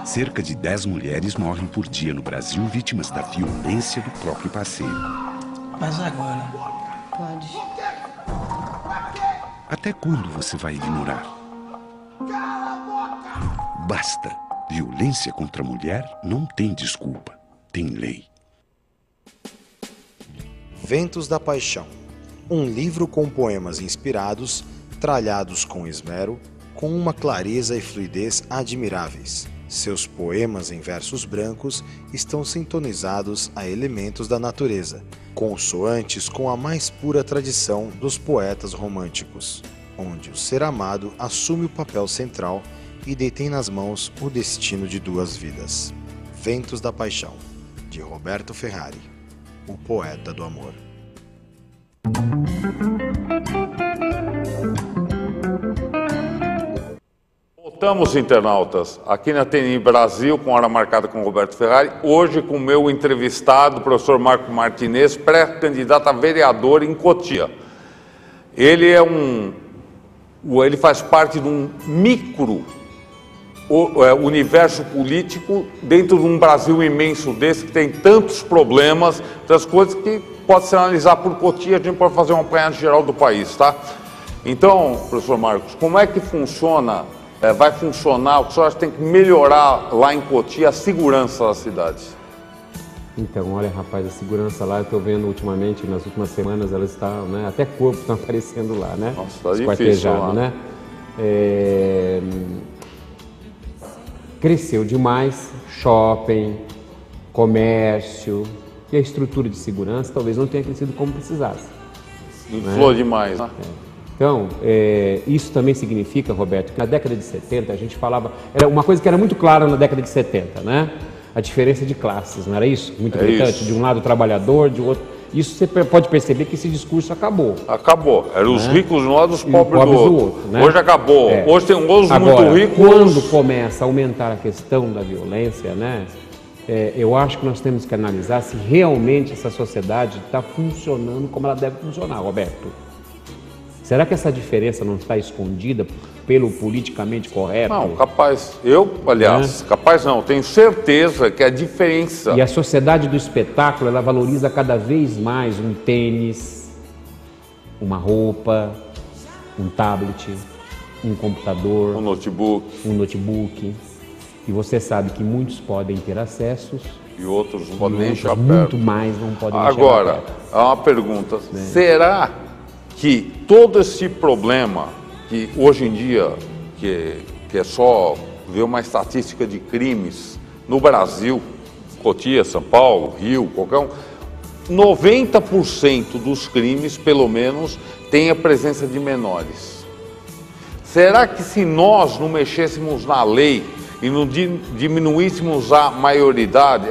Cerca de 10 mulheres morrem por dia no Brasil vítimas da violência do próprio parceiro. Mas agora? Pode. Até quando você vai ignorar? Basta. Violência contra a mulher não tem desculpa, tem lei. Ventos da Paixão, um livro com poemas inspirados, tralhados com esmero, com uma clareza e fluidez admiráveis. Seus poemas em versos brancos estão sintonizados a elementos da natureza, consoantes com a mais pura tradição dos poetas românticos, onde o ser amado assume o papel central e detém nas mãos o destino de duas vidas. Ventos da Paixão, de Roberto Ferrari, o poeta do amor. Voltamos, internautas, aqui na TNI Brasil, com hora marcada com Roberto Ferrari, hoje com o meu entrevistado, o professor Marco Martinez, pré-candidato a vereador em Cotia. Ele faz parte de um micro universo político dentro de um Brasil imenso desse, que tem tantos problemas, tantas coisas que pode se analisar por Cotia, a gente pode fazer um apanhado geral do país, tá? Então, professor Marcos, como é que funciona, vai funcionar, o que o senhor acha que tem que melhorar lá em Cotia a segurança da cidade? Então, olha, rapaz, a segurança lá, eu estou vendo ultimamente, nas últimas semanas, ela está, né, até corpos estão aparecendo lá, né? Nossa, está difícil lá, né? Cresceu demais, shopping, comércio, e a estrutura de segurança talvez não tenha crescido como precisasse. Inflou demais, né? Então, isso também significa, Roberto, que na década de 70 a gente falava, era uma coisa que era muito clara na década de 70, né? A diferença de classes, não era isso? Muito gritante, isso. De um lado o trabalhador, de outro... Isso você pode perceber que esse discurso acabou. Acabou. Eram os ricos de um lado, os pobres do outro. Né? Hoje acabou. Hoje tem uns muito ricos. Quando começa a aumentar a questão da violência, né? Eu acho que nós temos que analisar se realmente essa sociedade está funcionando como ela deve funcionar, Roberto. Será que essa diferença não está escondida pelo politicamente correto? Não, capaz. Capaz não. Tenho certeza que a diferença... E a sociedade do espetáculo, ela valoriza cada vez mais um tênis, uma roupa, um tablet, um computador... Um notebook. E você sabe que muitos podem ter acessos... E outros não podem nem chegar perto. Muito mais não podem chegar perto. Agora, há uma pergunta. Será que todo esse problema, que hoje em dia, que é só ver uma estatística de crimes no Brasil, Cotia, São Paulo, Rio, qualquer um, 90% dos crimes, pelo menos, tem a presença de menores. Será que se nós não mexêssemos na lei e não diminuíssemos a maioridade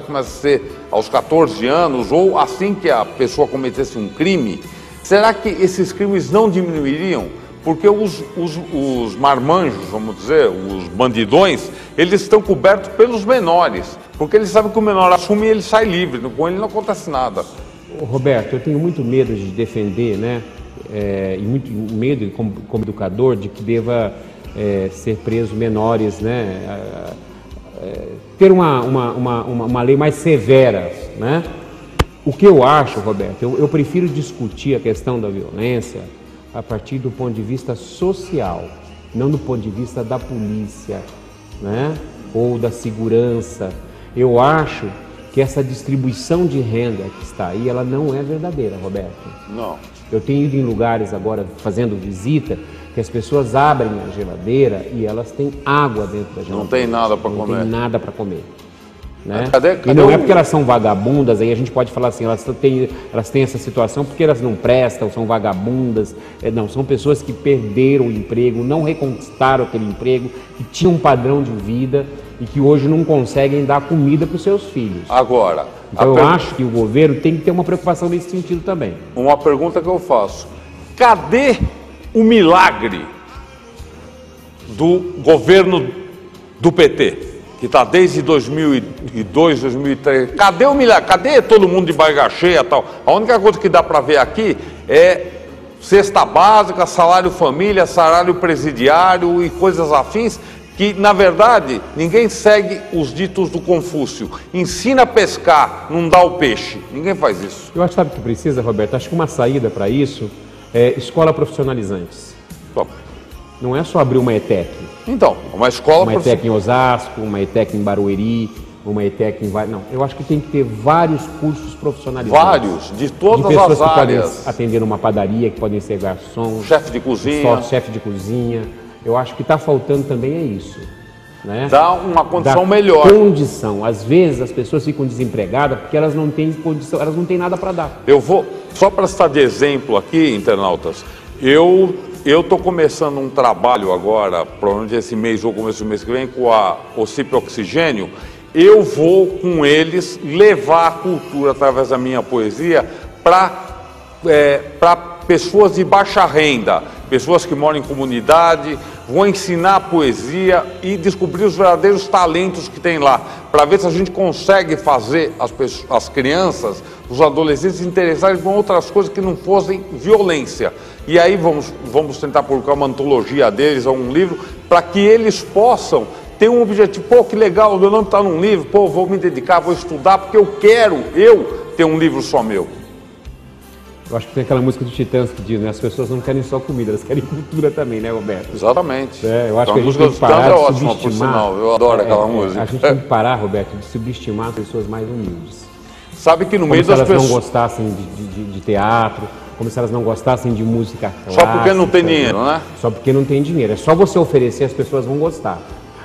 começa a ser aos 14 anos, ou assim que a pessoa cometesse um crime, será que esses crimes não diminuiriam? Porque os marmanjos, vamos dizer, os bandidões, eles estão cobertos pelos menores. Porque eles sabem que o menor assume e ele sai livre, com ele não acontece nada. Roberto, eu tenho muito medo de defender, né? E muito medo, como educador, de que deva ser preso menores, né? Ter uma lei mais severa, né? O que eu acho, Roberto, eu prefiro discutir a questão da violência a partir do ponto de vista social, não do ponto de vista da polícia, né? Ou da segurança. Eu acho que essa distribuição de renda que está aí, ela não é verdadeira, Roberto. Não. Eu tenho ido em lugares agora, fazendo visita, que as pessoas abrem a geladeira e elas têm água dentro da geladeira. Não tem nada para comer. Não tem nada para comer. Né? Cadê e não é porque elas são vagabundas, aí a gente pode falar assim, elas têm essa situação porque elas não prestam, são vagabundas. Não, são pessoas que perderam o emprego, não reconquistaram aquele emprego, que tinham um padrão de vida e que hoje não conseguem dar comida para os seus filhos. Agora, então eu acho que o governo tem que ter uma preocupação nesse sentido também. Uma pergunta que eu faço: cadê o milagre do governo do PT? Que está desde 2002, 2003. Cadê o milagre? Cadê todo mundo de barriga cheia e tal? A única coisa que dá para ver aqui é cesta básica, salário família, salário presidiário e coisas afins, que, na verdade, ninguém segue os ditos do Confúcio. Ensina a pescar, não dá o peixe. Ninguém faz isso. Eu acho, sabe o que precisa, Roberto? Acho que uma saída para isso é escola profissionalizantes. Top. Não é só abrir uma ETEC. Então, uma escola... Uma ETEC em Osasco, uma ETEC em Barueri, uma ETEC em... Não, eu acho que tem que ter vários cursos profissionalizantes. Vários, de todas as áreas. De pessoas que podem atender numa padaria, que podem ser garçom. Chefe de cozinha. Chefe de cozinha. Eu acho que está faltando também é isso. Né? Dá uma condição melhor. Condição. Às vezes as pessoas ficam desempregadas porque elas não têm condição, elas não têm nada para dar. Eu vou, só para estar de exemplo aqui, internautas, eu estou começando um trabalho agora, provavelmente esse mês ou começo do mês que vem, com a OCIP Oxigênio. Eu vou com eles levar a cultura através da minha poesia para pessoas de baixa renda, pessoas que moram em comunidade. Vou ensinar a poesia e descobrir os verdadeiros talentos que tem lá, para ver se a gente consegue fazer as crianças, os adolescentes se interessarem por outras coisas que não fossem violência. E aí vamos tentar publicar uma antologia deles, ou um livro, para que eles possam ter um objetivo. Pô, que legal, o meu nome está num livro, pô, vou me dedicar, vou estudar, porque eu quero ter um livro só meu. Eu acho que tem aquela música do Titãs que diz, né? As pessoas não querem só comida, elas querem cultura também, né, Roberto? Exatamente. Eu acho então, que a gente tem que parar de ótima, por sinal. Eu adoro aquela música. A gente tem que parar, Roberto, de subestimar as pessoas mais humildes. Sabe que no meio das pessoas... Como se elas não gostassem de teatro, como se elas não gostassem de música clássica. Só porque não tem dinheiro, né? Só porque não tem dinheiro. É só você oferecer, as pessoas vão gostar.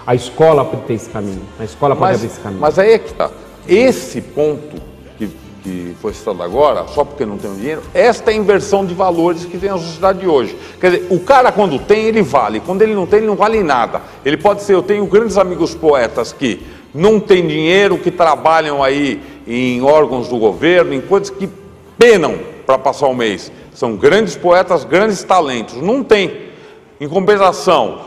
A escola pode ter esse caminho. A escola pode abrir esse caminho. Mas aí é que está. Esse ponto que foi citado agora, só porque não tem dinheiro, esta é a inversão de valores que tem na sociedade de hoje. Quer dizer, o cara quando tem, ele vale. Quando ele não vale nada. Ele pode ser, eu tenho grandes amigos poetas que não têm dinheiro, que trabalham aí em órgãos do governo, em coisas que penam para passar o mês. São grandes poetas, grandes talentos. Não tem. Em compensação,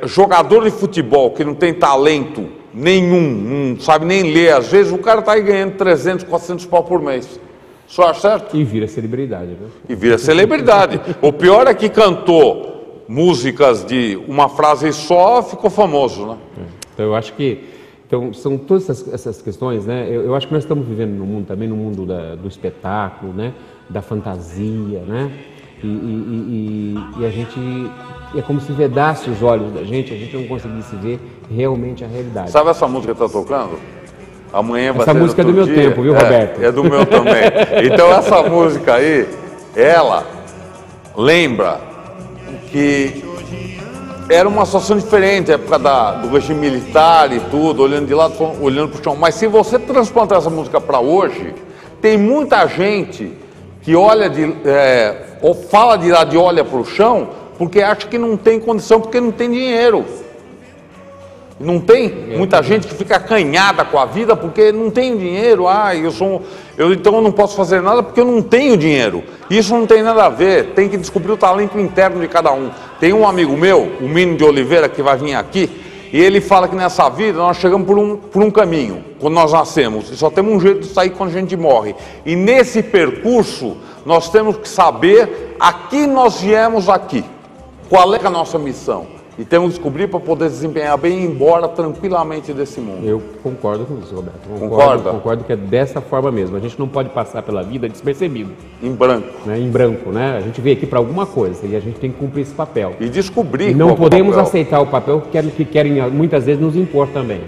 jogador de futebol que não tem talento nenhum, não sabe nem ler, às vezes o cara está aí ganhando 300, 400 pau por mês. Só acha certo? E vira celebridade, viu? E vira celebridade. O pior é que cantou músicas de uma frase só, ficou famoso, né? Então eu acho que são todas essas questões, né? Eu acho que nós estamos vivendo no mundo também, no mundo do espetáculo, né? Da fantasia, né? E a gente... É como se vedasse os olhos da gente, a gente não conseguisse ver realmente a realidade. Sabe essa música que está tocando? Amanhã vai ser essa música é do meu tempo, viu, Roberto? É do meu também. Então essa música aí, ela lembra que era uma situação diferente, época do regime militar e tudo, olhando de lado, olhando para o chão. Mas se você transplantar essa música para hoje, tem muita gente que olha ou fala de lá de olha para o chão, porque acha que não tem condição, porque não tem dinheiro. Não tem muita gente que fica acanhada com a vida porque não tem dinheiro. Então eu não posso fazer nada porque eu não tenho dinheiro. Isso não tem nada a ver, tem que descobrir o talento interno de cada um. Tem um amigo meu, o Mino de Oliveira, que vai vir aqui, e ele fala que nessa vida nós chegamos por um caminho, quando nós nascemos, e só temos um jeito de sair quando a gente morre. E nesse percurso, nós temos que saber a que nós viemos aqui. Qual é a nossa missão? E temos que descobrir para poder desempenhar bem e ir embora tranquilamente desse mundo. Eu concordo com isso, Roberto. Concorda? Concordo que é dessa forma mesmo. A gente não pode passar pela vida despercebido. Em branco. Né? Em branco, né? A gente veio aqui para alguma coisa e a gente tem que cumprir esse papel. E descobrir. E não podemos aceitar o papel que querem muitas vezes nos impor também.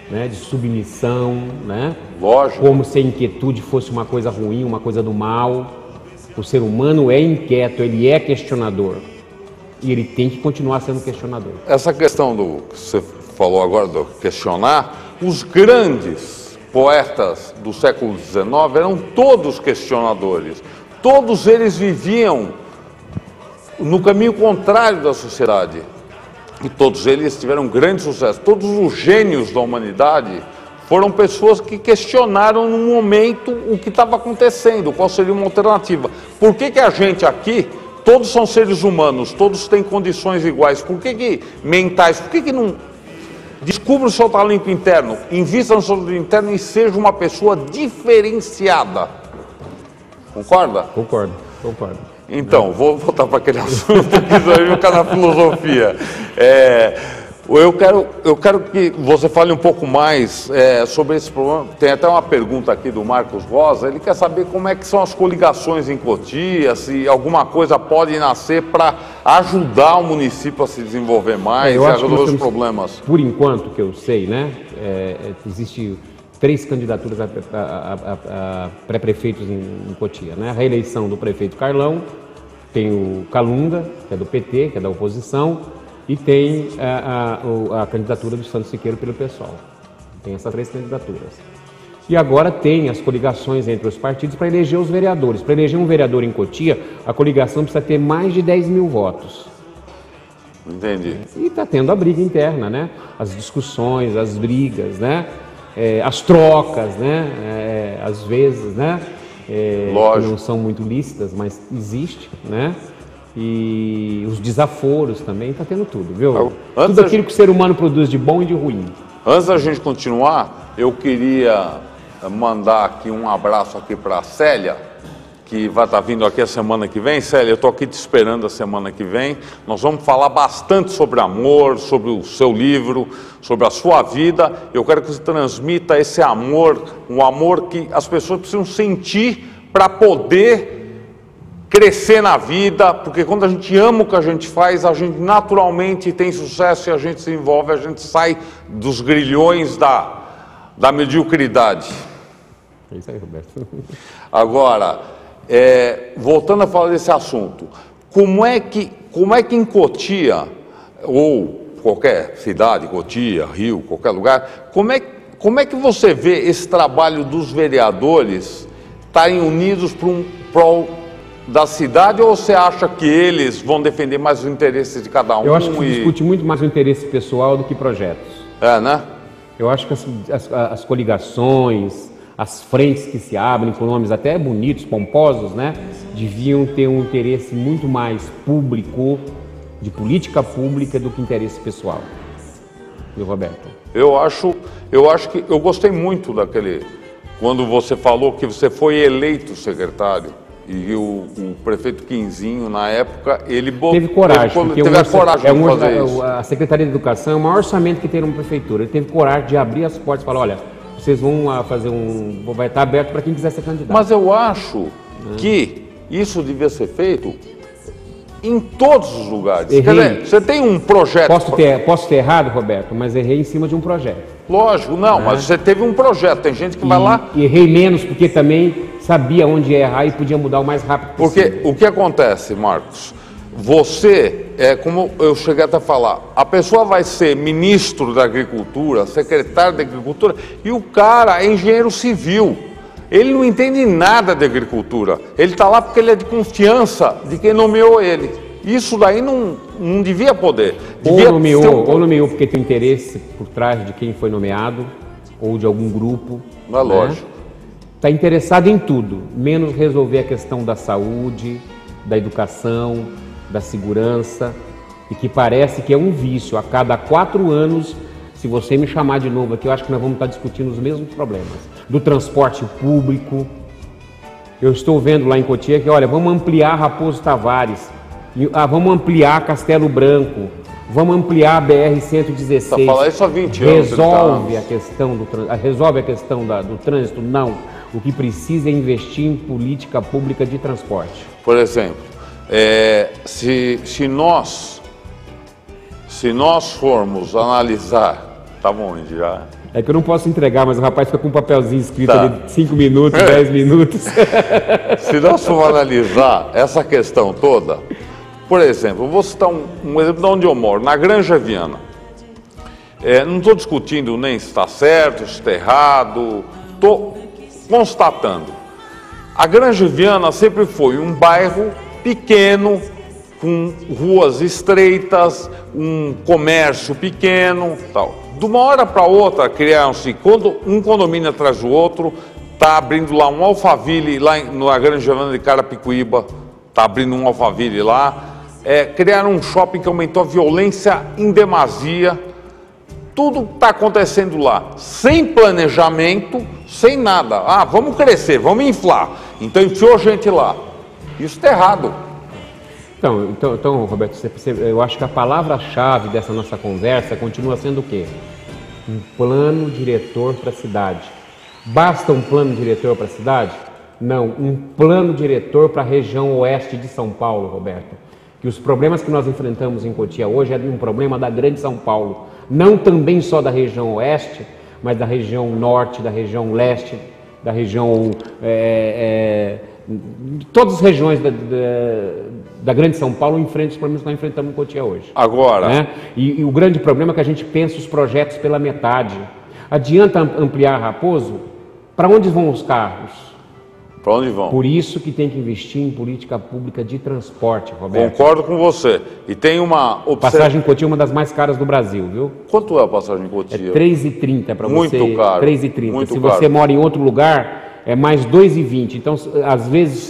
Né? De submissão, né? Lógico. Como se a inquietude fosse uma coisa ruim, uma coisa do mal. O ser humano é inquieto, ele é questionador. E ele tem que continuar sendo questionador. Essa questão do que você falou agora, do questionar, os grandes poetas do século XIX eram todos questionadores. Todos eles viviam no caminho contrário da sociedade. E todos eles tiveram grande sucesso. Todos os gênios da humanidade foram pessoas que questionaram no momento o que estava acontecendo, qual seria uma alternativa. Por que a gente aqui... Todos são seres humanos, todos têm condições iguais. Por que mentais? Por que não descubra o seu talento interno, invista no seu talento interno e seja uma pessoa diferenciada? Concorda? Concordo. Então, vou voltar para aquele assunto que vai ficar na filosofia. Eu quero que você fale um pouco mais sobre esse problema. Tem até uma pergunta aqui do Marcos Rosa. Ele quer saber como é que são as coligações em Cotia, se alguma coisa pode nascer para ajudar o município a se desenvolver mais e a resolver os problemas. Por enquanto, que eu sei, né? Existe 3 candidaturas a pré-prefeitos em Cotia, né? A reeleição do prefeito Carlão, tem o Calunga, que é do PT, que é da oposição, e tem a candidatura do Santos Siqueiro pelo PSOL. Tem essas 3 candidaturas. E agora tem as coligações entre os partidos para eleger os vereadores. Para eleger um vereador em Cotia, a coligação precisa ter mais de 10 mil votos. Entendi. E está tendo a briga interna, né? As discussões, as brigas, né? As trocas, né? Às vezes, né? Que não são muito lícitas, mas existe, né? E os desaforos também, está tendo tudo, viu? Tudo aquilo que o ser humano produz de bom e de ruim. Antes da gente continuar, eu queria mandar aqui um abraço aqui para a Célia, que vai estar vindo aqui a semana que vem. Célia, eu estou aqui te esperando a semana que vem. Nós vamos falar bastante sobre amor, sobre o seu livro, sobre a sua vida. Eu quero que você transmita esse amor, um amor que as pessoas precisam sentir para poder crescer na vida, porque quando a gente ama o que a gente faz, a gente naturalmente tem sucesso e a gente se envolve, a gente sai dos grilhões da mediocridade. É isso aí, Roberto. Agora, voltando a falar desse assunto, como é que em Cotia, ou qualquer cidade, Cotia, Rio, qualquer lugar, como é que você vê esse trabalho dos vereadores estarem unidos para um prol da cidade, ou você acha que eles vão defender mais os interesses de cada um? Eu acho que discute muito mais o interesse pessoal do que projetos. Né? Eu acho que as coligações, as frentes que se abrem com nomes até bonitos, pomposos, né? Deviam ter um interesse muito mais público, de política pública, do que interesse pessoal. Viu, Roberto? Eu acho que eu gostei muito quando você falou que você foi eleito secretário. E o prefeito Quinzinho, na época, ele teve coragem. Teve a coragem de fazer isso. A Secretaria de Educação é o maior orçamento que tem numa prefeitura. Ele teve coragem de abrir as portas e falar, olha, vocês vão fazer vai estar aberto para quem quiser ser candidato. Mas eu acho que isso devia ser feito em todos os lugares. Errei. Quer dizer, você tem um projeto... Posso ter errado, Roberto, mas errei em cima de um projeto. Lógico, não, mas você teve um projeto. Tem gente que vai lá... Errei menos porque também sabia onde ia errar e podia mudar o mais rápido possível. Porque o que acontece, Marcos? Você, como eu cheguei até a falar, a pessoa vai ser ministro da Agricultura, secretário da Agricultura, e o cara é engenheiro civil. Ele não entende nada de agricultura. Ele está lá porque ele é de confiança de quem nomeou ele. Isso daí não devia poder. Ou nomeou porque tem interesse por trás de quem foi nomeado, ou de algum grupo. Não é lógico. Está interessado em tudo, menos resolver a questão da saúde, da educação, da segurança, e que parece que é um vício. A cada 4 anos, se você me chamar de novo aqui, eu acho que nós vamos estar discutindo os mesmos problemas. Do transporte público, eu estou vendo lá em Cotia que, olha, vamos ampliar Raposo Tavares, vamos ampliar Castelo Branco, Vamos ampliar a BR-116. Tá falando isso há 20 anos. Resolve a questão do trânsito? Não. O que precisa é investir em política pública de transporte. Por exemplo, se nós formos analisar... Tá bom, já... É que eu não posso entregar, mas o rapaz fica com um papelzinho escrito ali de 5 minutos, 10 minutos. Se nós formos analisar essa questão toda, por exemplo, eu vou citar um exemplo de onde eu moro, na Granja Viana. Não estou discutindo nem se está certo, se está errado, estou constatando. A Granja Viana sempre foi um bairro pequeno, com ruas estreitas, um comércio pequeno, tal. De uma hora para outra, criaram-se um condomínio atrás do outro, está abrindo lá um Alphaville, lá na Granja Viana de Carapicuíba, está abrindo um Alphaville lá. Criaram um shopping que aumentou a violência em demasia. Tudo está acontecendo lá, sem planejamento, sem nada. Ah, vamos crescer, vamos inflar. Então enfiou gente lá. Isso está errado. Então, Roberto, eu acho que a palavra-chave dessa nossa conversa continua sendo o quê? Um plano diretor para a cidade. Basta um plano diretor para a cidade? Não, um plano diretor para a região oeste de São Paulo, Roberto. Que os problemas que nós enfrentamos em Cotia hoje é um problema da grande São Paulo. Não também só da região oeste, mas da região norte, da região leste, da região... todas as regiões da grande São Paulo enfrentam os problemas que nós enfrentamos em Cotia hoje. Agora... Né? E o grande problema é que a gente pensa os projetos pela metade. Adianta ampliar Raposo? Para onde vão os carros? Para onde vão? Por isso que tem que investir em política pública de transporte, Roberto. Concordo com você. E tem uma... Passagem em Cotia é uma das mais caras do Brasil, viu? Quanto é a passagem em Cotia? É R$3,30 para você. Muito caro. R$3,30. Se caro. você mora em outro lugar, é mais R$2,20. Então, às vezes,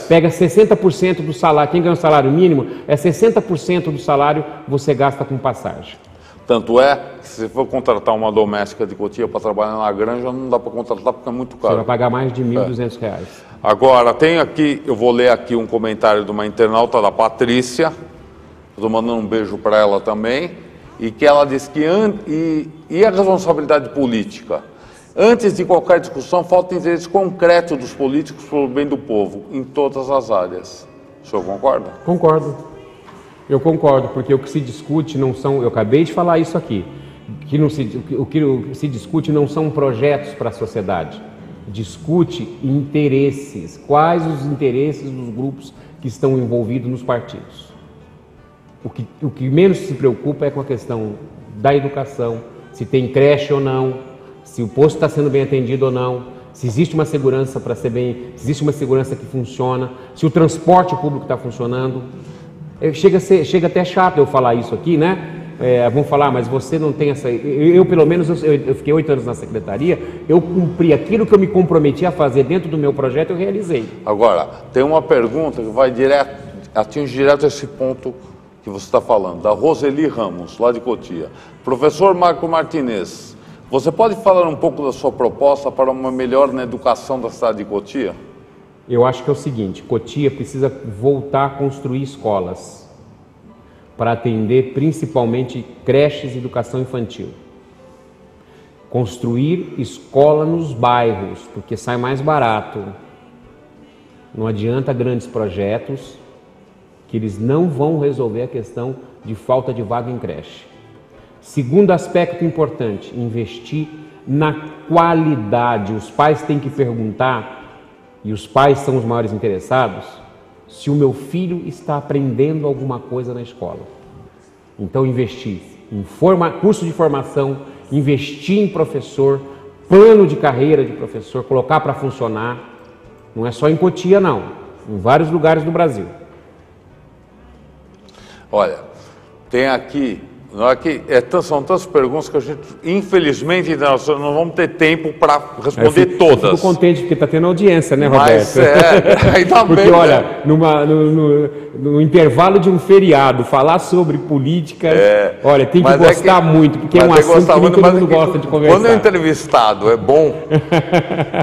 pega 60% do salário. Quem ganha o salário mínimo, 60% do salário você gasta com passagem. Tanto é que se for contratar uma doméstica de Cotia para trabalhar na granja, não dá para contratar porque é muito caro. Você vai pagar mais de R$1.200. Agora, tem aqui, eu vou ler aqui um comentário de uma internauta, da Patrícia, estou mandando um beijo para ela também, e que ela diz que e a responsabilidade política? Antes de qualquer discussão, falta interesse concreto dos políticos pelo bem do povo, em todas as áreas. O senhor concorda? Concordo. Eu concordo, porque o que se discute não são... Eu acabei de falar isso aqui. O que se discute não são projetos para a sociedade. Discute interesses. Quais os interesses dos grupos que estão envolvidos nos partidos? O que menos se preocupa é com a questão da educação, se tem creche ou não, se o posto está sendo bem atendido ou não, se existe uma segurança para ser bem... Se existe uma segurança que funciona, se o transporte público está funcionando... Chega até chato eu falar isso aqui, né? Vão falar, mas você não tem essa... Eu pelo menos, eu fiquei 8 anos na secretaria, eu cumpri aquilo que eu me comprometi a fazer dentro do meu projeto, eu realizei. Agora, tem uma pergunta que vai atinge direto esse ponto que você está falando, da Roseli Ramos, lá de Cotia. Professor Marco Martinez, você pode falar um pouco da sua proposta para uma melhor na educação da cidade de Cotia? Eu acho que é o seguinte, Cotia precisa voltar a construir escolas para atender principalmente creches e educação infantil. Construir escola nos bairros, porque sai mais barato. Não adianta grandes projetos que eles não vão resolver a questão de falta de vaga em creche. Segundo aspecto importante, investir na qualidade. Os pais têm que perguntar, e os pais são os maiores interessados, se o meu filho está aprendendo alguma coisa na escola. Então, investir em curso de formação, investir em professor, plano de carreira de professor, colocar para funcionar. Não é só em Cotia, não. Em vários lugares do Brasil. Olha, tem aqui Não é que são tantas perguntas que a gente, infelizmente, nós não vamos ter tempo para responder todas. Eu fico contente porque está tendo audiência, né, Roberto? Mas ainda bem. Porque, olha, no intervalo de um feriado, falar sobre política, olha, tem que gostar muito, porque é um assunto que nem todo mundo gosta de conversar. Quando o entrevistado é bom,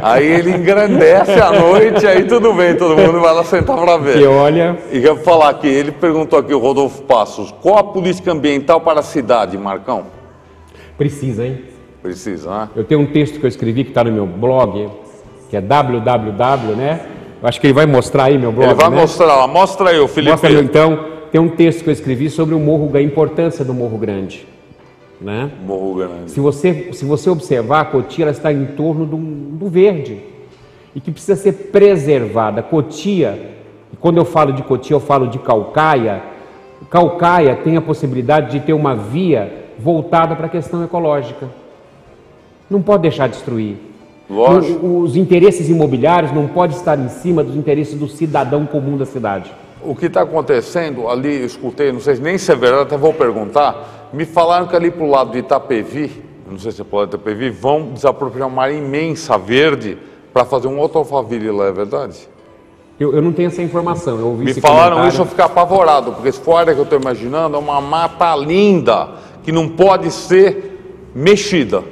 aí ele engrandece a noite, aí tudo bem, todo mundo vai lá sentar para ver. E olha... E quero falar aqui, ele perguntou aqui, o Rodolfo Passos, qual a política ambiental para a cidade, Marcão? Precisa, hein? Precisa, né? Eu tenho um texto que eu escrevi que está no meu blog, que é www, né? Eu acho que ele vai mostrar aí meu blog, ele vai né? mostrar lá, mostra aí, o Felipe. Mostra aí, então, tem um texto que eu escrevi sobre o Morro, a importância do Morro Grande, né? Morro Grande. Se você observar, a Cotia ela está em torno do verde e que precisa ser preservada. Cotia, e quando eu falo de Cotia, eu falo de Caucaia. Caucaia tem a possibilidade de ter uma via voltada para a questão ecológica. Não pode deixar destruir. Lógico. Os interesses imobiliários não podem estar em cima dos interesses do cidadão comum da cidade. O que está acontecendo ali, eu escutei, não sei nem se é verdade, até vou perguntar, me falaram que ali para o lado de Itapevi, não sei se é para o lado de Itapevi, vão desapropriar uma área imensa verde para fazer um outro Alphaville lá, é verdade? Eu não tenho essa informação, eu ouvi Me esse falaram comentário. isso, eu fico apavorado, porque se for a área que eu estou imaginando, é uma mata linda, que não pode ser mexida.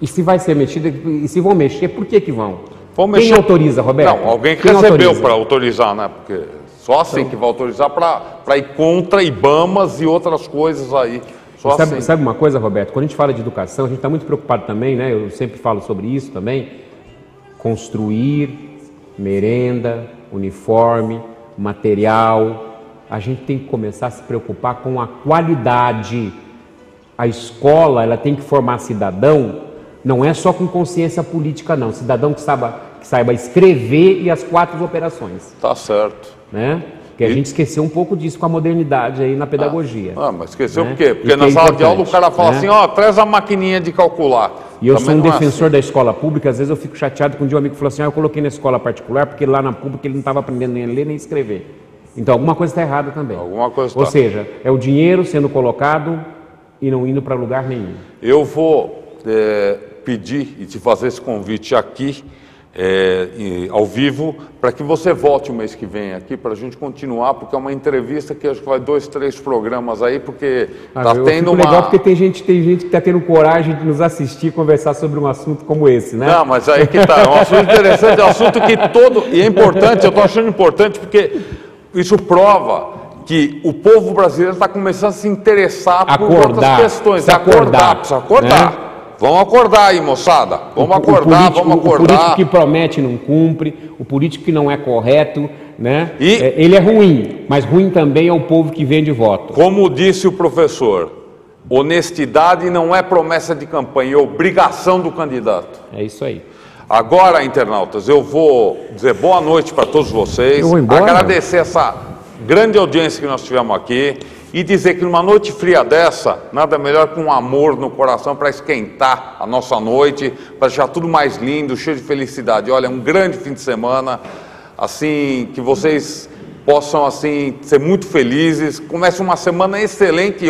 E se vai ser mexida, e se vão mexer, por que vão? Vão Quem mexer... autoriza, Roberto? Não, alguém que Quem recebeu autoriza? para autorizar, né? Porque só assim que vai autorizar para ir contra IBAMAs e outras coisas aí. Só assim. Sabe uma coisa, Roberto? Quando a gente fala de educação, a gente está muito preocupado também, né? Eu sempre falo sobre isso também. Construir merenda, uniforme, material. A gente tem que começar a se preocupar com a qualidade. A escola, ela tem que formar cidadão, não é só com consciência política, não. Cidadão que saiba escrever e as 4 operações. Tá certo. Né? Porque a gente esqueceu um pouco disso com a modernidade aí na pedagogia. Mas esqueceu né? por quê? Porque na sala de aula o cara fala assim, traz a maquininha de calcular. E eu sou um defensor da escola pública, às vezes eu fico chateado quando um amigo falou assim, eu coloquei na escola particular porque lá na pública ele não estava aprendendo nem a ler nem a escrever. Então alguma coisa está errada também. Alguma coisa Ou seja, é o dinheiro sendo colocado e não indo para lugar nenhum. Eu vou pedir e te fazer esse convite aqui, ao vivo, para que você volte o mês que vem aqui, para a gente continuar, porque é uma entrevista que acho que vai 2, 3 programas aí, porque está tendo uma... legal porque tem gente que está tendo coragem de nos assistir e conversar sobre um assunto como esse, né? Não, mas aí que está, é um assunto interessante, é um assunto que e é importante, eu estou achando importante, porque isso prova que o povo brasileiro está começando a se interessar por outras questões. Precisa acordar. Né? Vamos acordar aí, moçada. Vamos acordar. O político que promete não cumpre, o político que não é correto, né? Ele é ruim, mas ruim também é o povo que vende voto. Como disse o professor, honestidade não é promessa de campanha, é obrigação do candidato. É isso aí. Agora, internautas, eu vou dizer boa noite para todos vocês. Eu vou embora. Agradecer essa grande audiência que nós tivemos aqui e dizer que numa noite fria dessa, nada melhor que um amor no coração para esquentar a nossa noite, para deixar tudo mais lindo, cheio de felicidade. Olha, um grande fim de semana, assim, que vocês possam, assim, ser muito felizes. Comece uma semana excelente,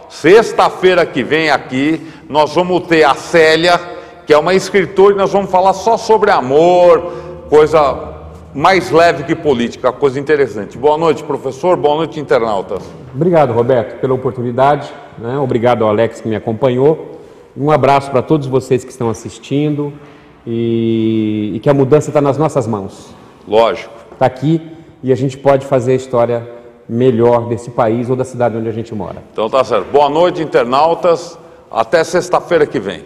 sexta-feira que vem aqui, nós vamos ter a Célia, que é uma escritora, e nós vamos falar só sobre amor, coisa mais leve que política, coisa interessante. Boa noite, professor, boa noite, internautas. Obrigado, Roberto, pela oportunidade, né? Obrigado ao Alex que me acompanhou. Um abraço para todos vocês que estão assistindo e que a mudança está nas nossas mãos. Lógico. Está aqui e a gente pode fazer a história melhor desse país ou da cidade onde a gente mora. Então tá certo. Boa noite, internautas. Até sexta-feira que vem.